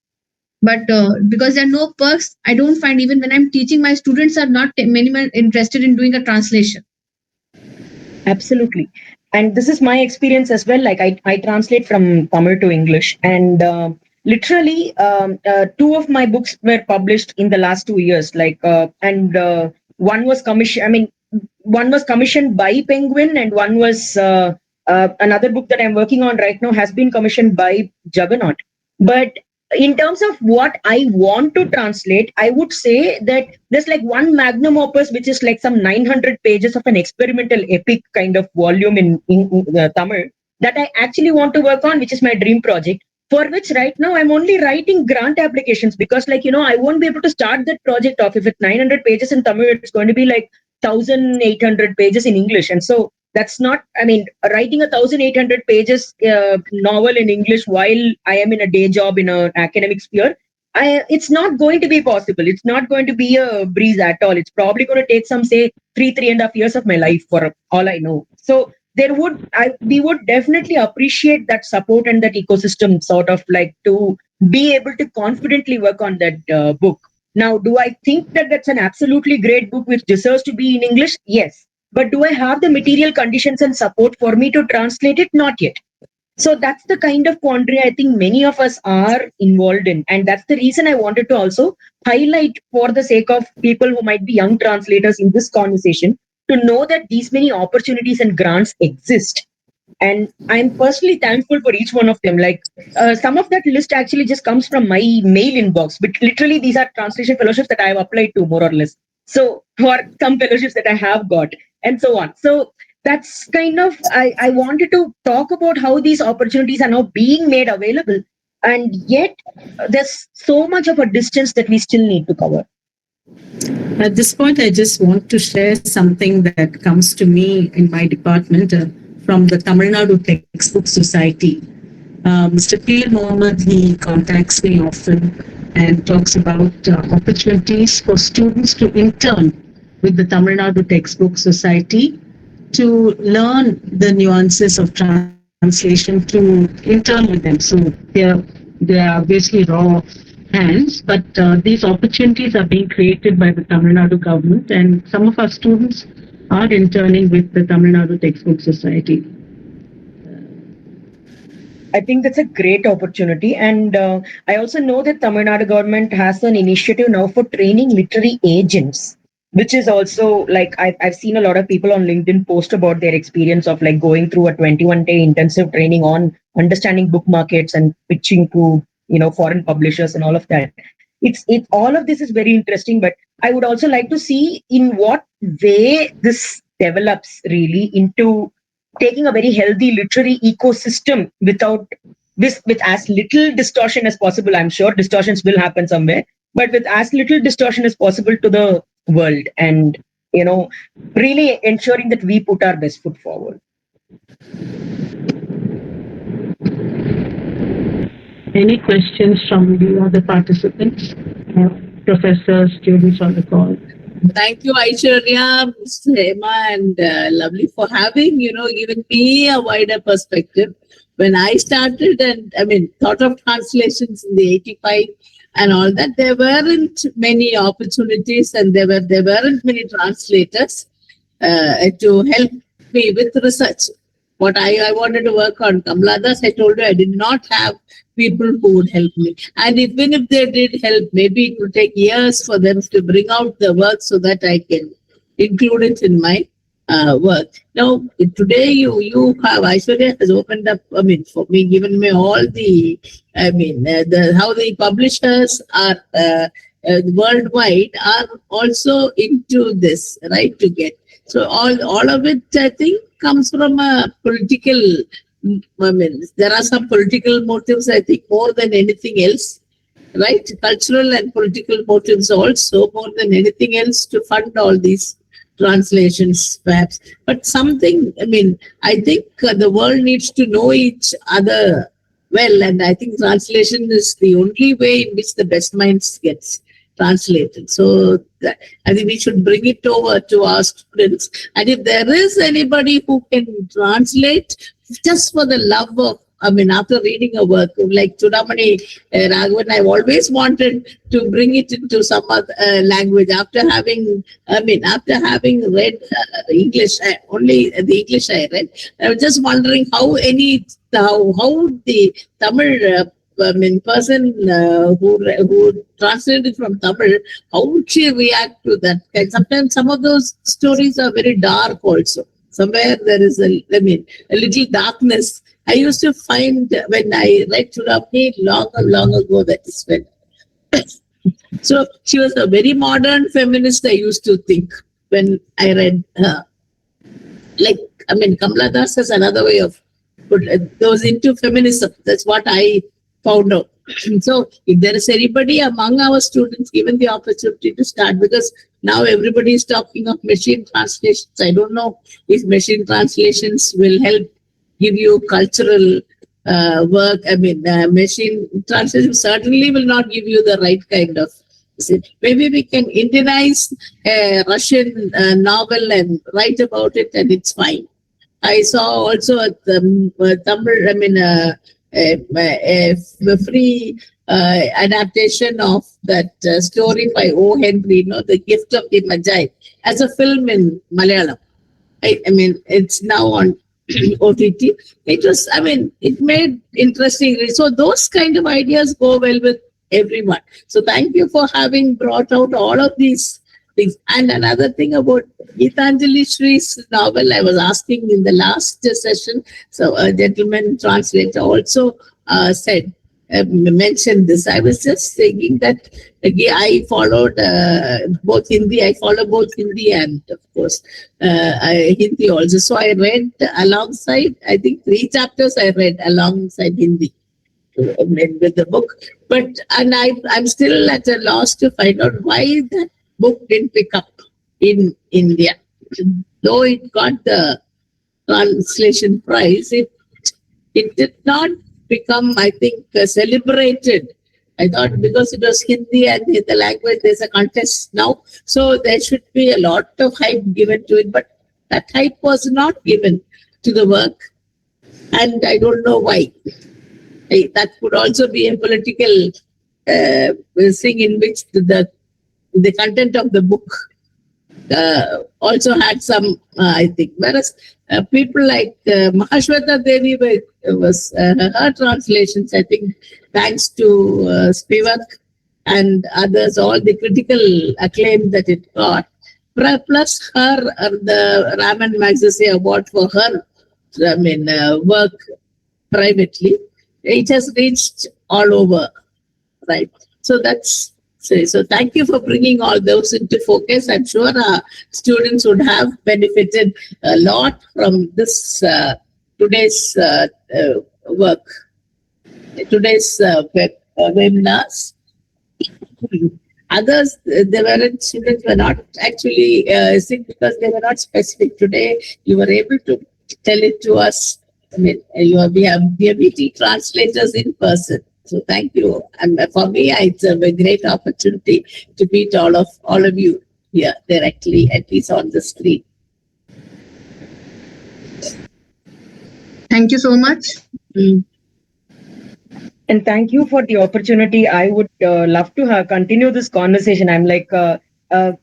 but because there are no perks, I don't find even when I'm teaching, my students are not minimal interested in doing a translation. Absolutely. And this is my experience as well. Like I translate from Tamil to English, and literally 2 of my books were published in the last 2 years. One was commissioned. I mean, one was commissioned by Penguin, and one was another book that I'm working on right now has been commissioned by Juggernaut. But in terms of what I want to translate, I would say that there's like one magnum opus, which is like some 900 pages of an experimental epic kind of volume in Tamil that I actually want to work on, which is my dream project, for which right now I'm only writing grant applications, because I won't be able to start that project off. If it's 900 pages in Tamil, it's going to be like 1,800 pages in English. And so that's not, writing a 1,800 pages novel in English while I am in a day job in an academic sphere, it's not going to be possible. It's not going to be a breeze at all. It's probably going to take some, say, 3.5 years of my life for all I know. So we would definitely appreciate that support and that ecosystem sort of like to be able to confidently work on that book. Now, do I think that that's an absolutely great book which deserves to be in English? Yes. But do I have the material conditions and support for me to translate it? Not yet. So that's the kind of quandary I think many of us are involved in. And that's the reason I wanted to also highlight, for the sake of people who might be young translators in this conversation, to know that these many opportunities and grants exist. And I'm personally thankful for each one of them. Like some of that list actually just comes from my mail inbox, but literally these are translation fellowships that I've applied to, more or less. So, or some fellowships that I have got, and so on. So that's kind of, I wanted to talk about how these opportunities are now being made available. And yet there's so much of a distance that we still need to cover. At this point, I just want to share something that comes to me in my department from the Tamil Nadu Textbook Society. Mr. Pir Mohammed, he contacts me often and talks about opportunities for students to intern with the Tamil Nadu Textbook Society to learn the nuances of translation, to intern with them. So they are obviously raw hands, but these opportunities are being created by the Tamil Nadu government, and some of our students are interning with the Tamil Nadu Textbook Society. I think that's a great opportunity. And I also know that Tamil Nadu government has an initiative now for training literary agents, which is also like, I've seen a lot of people on LinkedIn post about their experience of like going through a 21-day intensive training on understanding book markets and pitching to, foreign publishers and all of that. All of this is very interesting, but I would also like to see in what way this develops really into taking a very healthy literary ecosystem with as little distortion as possible. I'm sure distortions will happen somewhere, but with as little distortion as possible to the world, and really ensuring that we put our best foot forward. Any questions from the other participants, professors, students on the call? Thank you, Iswarya, Ms. Hema, and Lovely for having, given me a wider perspective. When I started and thought of translations in the 85 and all that, there weren't many opportunities and there weren't many translators. to help me with research. What I wanted to work on Kamaladas, I told you I did not have people who would help me. And even if they did help, maybe it would take years for them to bring out the work so that I can include it in my work. Now, today you have Iswarya has opened up, I mean, for me, given me all the, I mean, how the publishers are worldwide are also into this, right, to get. So all of it, I think, comes from a political, I mean, there are some political motives, I think, more than anything else, right? Cultural and political motives also, more than anything else, to fund all these translations, perhaps. But something, I mean, I think the world needs to know each other well, and I think translation is the only way in which the best minds gets translated. So I think we should bring it over to our students. And if there is anybody who can translate just for the love of, I mean, after reading a work like Chudamani Raghavan, I've always wanted to bring it into some other language. After having read English, only the English I read, I was just wondering how the Tamil person who translated from Tamil, how would she react to that? And sometimes some of those stories are very dark also. Somewhere there is a little darkness. I used to find when I read Chudamani long ago, that is when. So she was a very modern feminist, I used to think, when I read her. Like, I mean, Kamala Das has another way of goes into feminism. That's what I found out. So if there is anybody among our students given the opportunity to start, because now everybody is talking of machine translations. I don't know if machine translations will help give you cultural work. I mean, machine translation certainly will not give you the right kind of. Maybe we can Indianize a Russian novel and write about it, and it's fine. I saw also a Tamil, I mean, a free adaptation of that story by O. Henry, The Gift of the Magi, as a film in Malayalam. I mean, it's now on OTT. It was, I mean, it made interesting. So those kind of ideas go well with everyone. So thank you for having brought out all of these things. And another thing about Geetanjali Shree's novel, I was asking in the last session. So a gentleman translator also mentioned this. I was just thinking that I followed both Hindi. I follow both Hindi and, of course, Hindi also. So I read alongside, I think 3 chapters I read alongside Hindi with the book. But I'm still at a loss to find out why that book didn't pick up in India. Though it got the translation prize, it did not become, I think, celebrated. I thought because it was Hindi and the language, there's a contest now. So there should be a lot of hype given to it. But that hype was not given to the work. And I don't know why. That could also be a political thing in which the content of the book also had some, I think. Whereas people like Mahashweta Devi was her translations, I think, thanks to Spivak and others, all the critical acclaim that it got. Plus her, the Raman Magsaysay Award for her, work privately, it has reached all over, right? So that's. So thank you for bringing all those into focus. I'm sure our students would have benefited a lot from this today's work, today's webinars. Others, students were not actually sick because they were not specific. Today, you were able to tell it to us. I mean, we have meeting translators in person. So thank you. And for me, it's a great opportunity to meet all of you here directly, at least on the screen. Thank you so much. And thank you for the opportunity. I would love to continue this conversation. I'm like,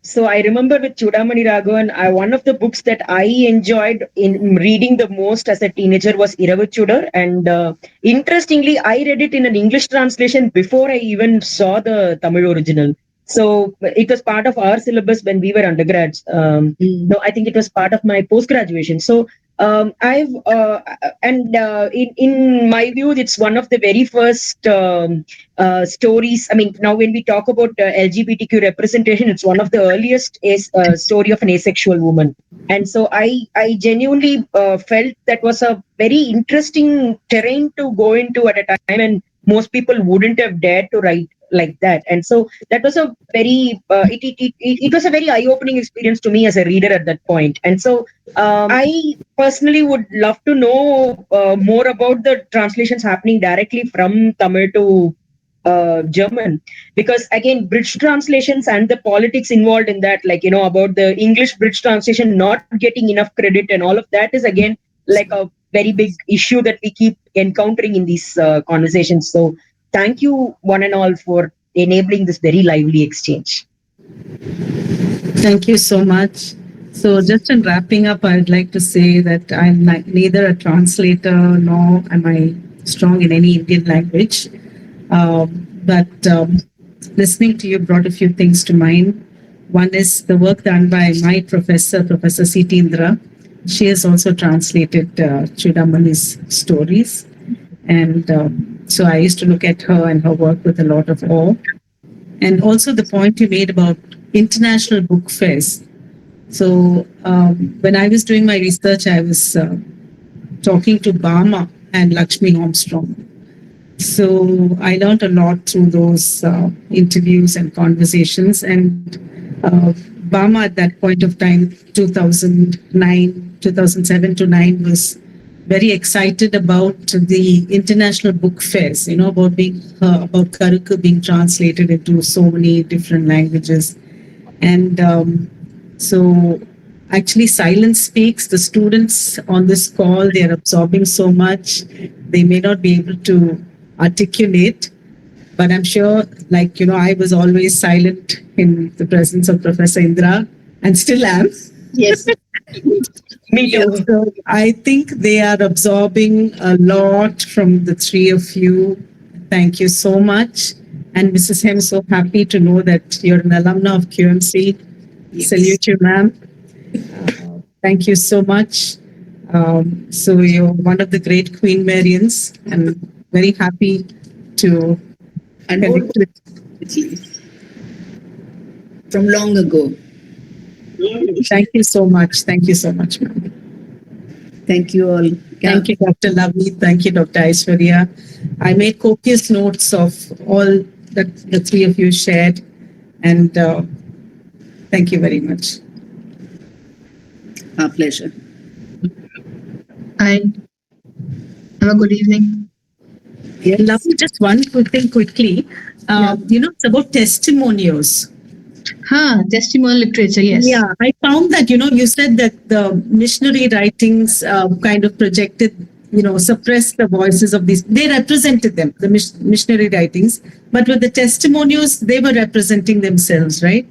So I remember with Chudamani Raghavan, one of the books that I enjoyed in reading the most as a teenager was Iravachuda. And interestingly, I read it in an English translation before I even saw the Tamil original. So it was part of our syllabus when we were undergrads. No, I think it was part of my post graduation. So I've in my view, it's one of the very first stories. I mean, now when we talk about LGBTQ representation, it's one of the earliest story of an asexual woman. And so I genuinely felt that was a very interesting terrain to go into at a time, and most people wouldn't have dared to write like that. And so that was a very it was a very eye-opening experience to me as a reader at that point. And so I personally would love to know more about the translations happening directly from Tamil to German, because again, bridge translations and the politics involved in that, like, about the English bridge translation not getting enough credit and all of that is again like a very big issue that we keep encountering in these conversations. So thank you one and all for enabling this very lively exchange. Thank you so much. So just in wrapping up, I'd like to say that I'm neither a translator nor am I strong in any Indian language. But listening to you brought a few things to mind. One is the work done by my professor, Professor C.T. Indra. She has also translated Chudamani's stories. And so I used to look at her and her work with a lot of awe. And also the point you made about international book fairs. So when I was doing my research, I was talking to Bama and Lakshmi Armstrong. So I learned a lot through those interviews and conversations. And Bama at that point of time, 2007 to 9, was very excited about the international book fairs, about about Karukku being translated into so many different languages. And so actually Silence Speaks, the students on this call, they're absorbing so much. They may not be able to articulate, but I'm sure, I was always silent in the presence of Professor Indra and still am. Yes. Me too. Yeah, so I think they are absorbing a lot from the three of you. Thank you so much. And Mrs. Hem, so happy to know that you're an alumna of QMC. Yes. Salute you, ma'am. Thank you so much. So you're one of the great Queen Marians, and very happy to connect with from long ago. Thank you so much. Thank you so much, ma'am. Thank you all. Thank you, Dr. Lovey. Thank you, Dr. Iswarya. I made copious notes of all that the three of you shared, and thank you very much. Our pleasure. Hi. Have a good evening. Yeah, Lovey, just one quick thing quickly. It's about testimonials. Testimonial literature, yes. Yeah, I found that, you said that the missionary writings kind of projected, suppressed the voices of these. They represented them, the missionary writings, but with the testimonials, they were representing themselves, right?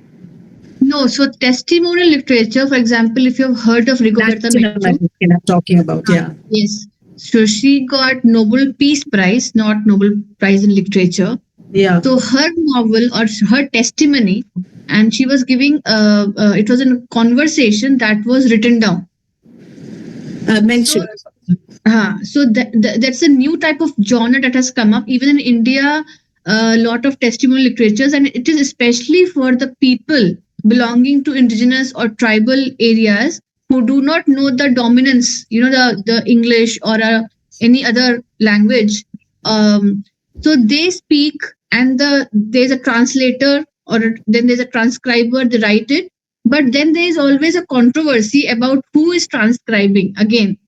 No, so testimonial literature, for example, if you've heard of Rigoberta Menchú, I'm talking about, yeah. Yes. So she got Nobel Peace Prize, not Nobel Prize in Literature. Yeah. So her novel or her testimony, and she was giving, it was a conversation that was written down. Mentioned. So that's a new type of genre that has come up. Even in India, a lot of testimonial literatures, and it is especially for the people belonging to indigenous or tribal areas who do not know the dominance, the English or any other language. So they speak, and there's a translator, or then there's a transcriber, they write it. But then there is always a controversy about who is transcribing again,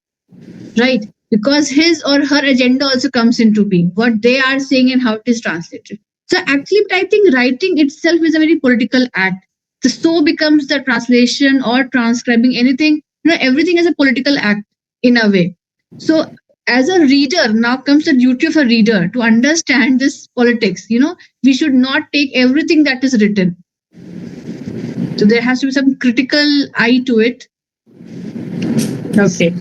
right? Because his or her agenda also comes into being, what they are saying and how it is translated. So actually, I think writing itself is a very political act. The so becomes the translation or transcribing anything. Everything is a political act in a way. So as a reader, now comes the duty of a reader to understand this politics. We should not take everything that is written. So there has to be some critical eye to it. Okay.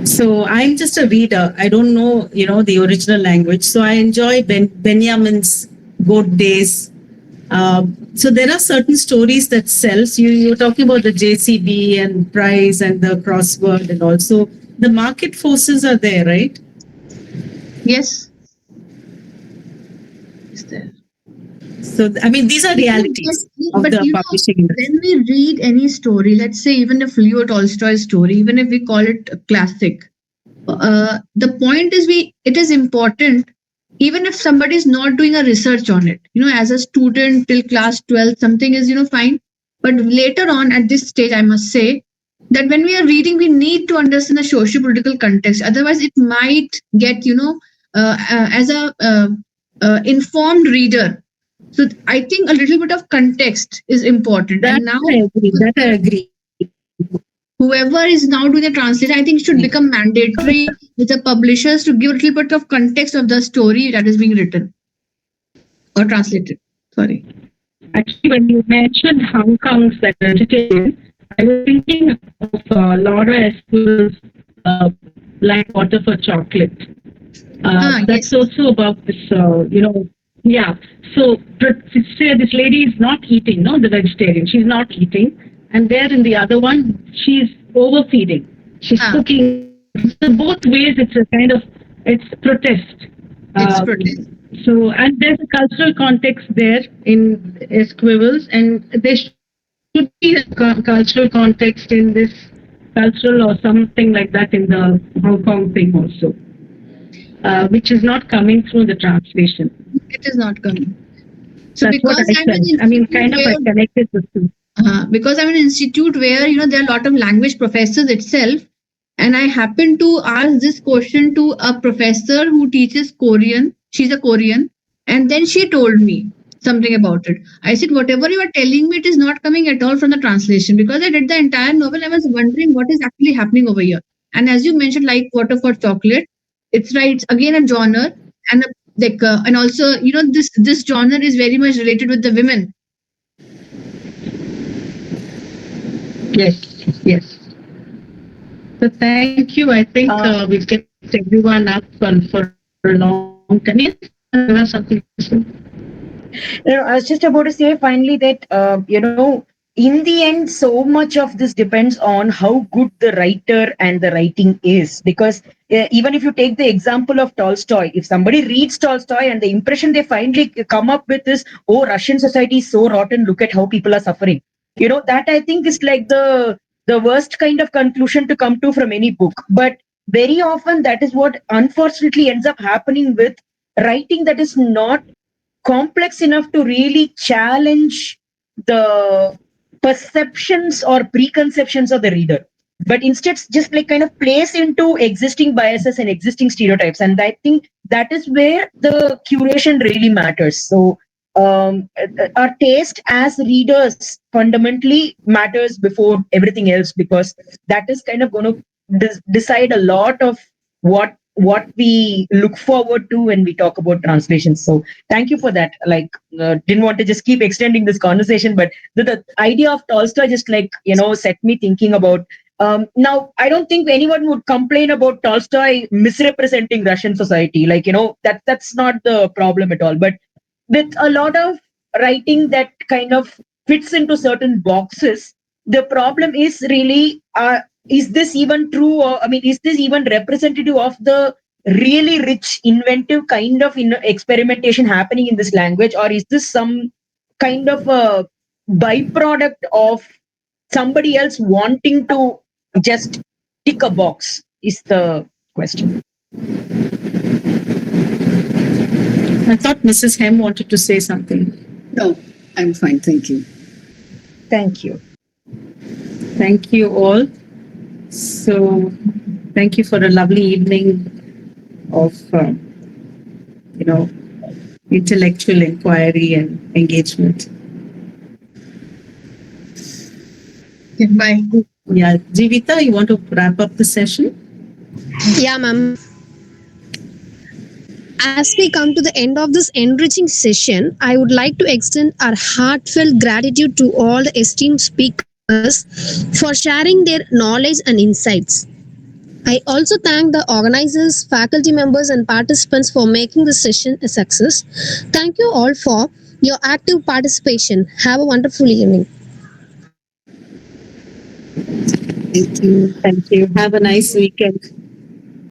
So I'm just a reader. I don't know, the original language. So I enjoy Benjamin's Goat Days. So there are certain stories that sells. You're talking about the JCB and price and the crossword, and also the market forces are there, right? Yes. Is there? So I mean, these are realities of But the you know, publishing industry. when we read any story, let's say even if Leo Tolstoy's story, even if we call it a classic, the point is it is important even if somebody is not doing a research on it. As a student till class 12, something is fine, but later on at this stage, I must say that when we are reading, we need to understand the socio-political context. Otherwise, it might get as a informed reader. So I think a little bit of context is important. That And now I agree. That I agree. whoever is now doing the translation, I think it should become mandatory with the publishers to give a little bit of context of the story that is being written or translated. Sorry. Actually, when you mentioned Hong Kong's that vegetarian, I was thinking of Laura Esquivel's Black Water for Chocolate. That's Yes. also about this, yeah. So say this lady is not eating, no, the vegetarian. She's not eating. And there in the other one, she's overfeeding. She's cooking. So both ways, it's a kind of, it's protest. It's protest. So, and there's a cultural context there in Esquivels, and there should be a cultural context in this cultural or something like that in the Hong Kong thing also, which is not coming through the translation. It is not coming. So that's because what I felt. I mean, kind of I connected with them. Because I'm in an institute where there are a lot of language professors itself, and I happened to ask this question to a professor who teaches Korean. She's a Korean, and then she told me something about it. I said, whatever you are telling me, it is not coming at all from the translation, because I read the entire novel. I was wondering what is actually happening over here. And as you mentioned, like Water for Chocolate, it's right. It's again a genre, and and also this genre is very much related with the women. Yes. So thank you. I think we've kept everyone up for a long time. Yes, there was something to say. I was just about to say finally that, in the end, so much of this depends on how good the writer and the writing is. Because even if you take the example of Tolstoy, if somebody reads Tolstoy and the impression they finally come up with is, oh, Russian society is so rotten, look at how people are suffering. That I think is like the worst kind of conclusion to come to from any book. But very often that is what unfortunately ends up happening with writing that is not complex enough to really challenge the perceptions or preconceptions of the reader, but instead just like kind of plays into existing biases and existing stereotypes. And I think that is where the curation really matters. So our taste as readers fundamentally matters before everything else, because that is kind of going to decide a lot of what we look forward to when we talk about translations. So thank you for that. Like, didn't want to just keep extending this conversation, but the idea of Tolstoy just like, set me thinking about, now I don't think anyone would complain about Tolstoy misrepresenting Russian society. Like, that's not the problem at all. But with a lot of writing that kind of fits into certain boxes, the problem is really, is this even true? Or, I mean, is this even representative of the really rich, inventive kind of experimentation happening in this language? Or is this some kind of a byproduct of somebody else wanting to just tick a box? Is the question. I thought Mrs. Hem wanted to say something. No, I'm fine. Thank you. Thank you. Thank you all. So, thank you for a lovely evening of, intellectual inquiry and engagement. Bye. Yeah, Jivita, you want to wrap up the session? Yeah, ma'am. As we come to the end of this enriching session, I would like to extend our heartfelt gratitude to all the esteemed speakers for sharing their knowledge and insights. I also thank the organizers, faculty members, and participants for making this session a success. Thank you all for your active participation. Have a wonderful evening. Thank you. Thank you. Have a nice weekend.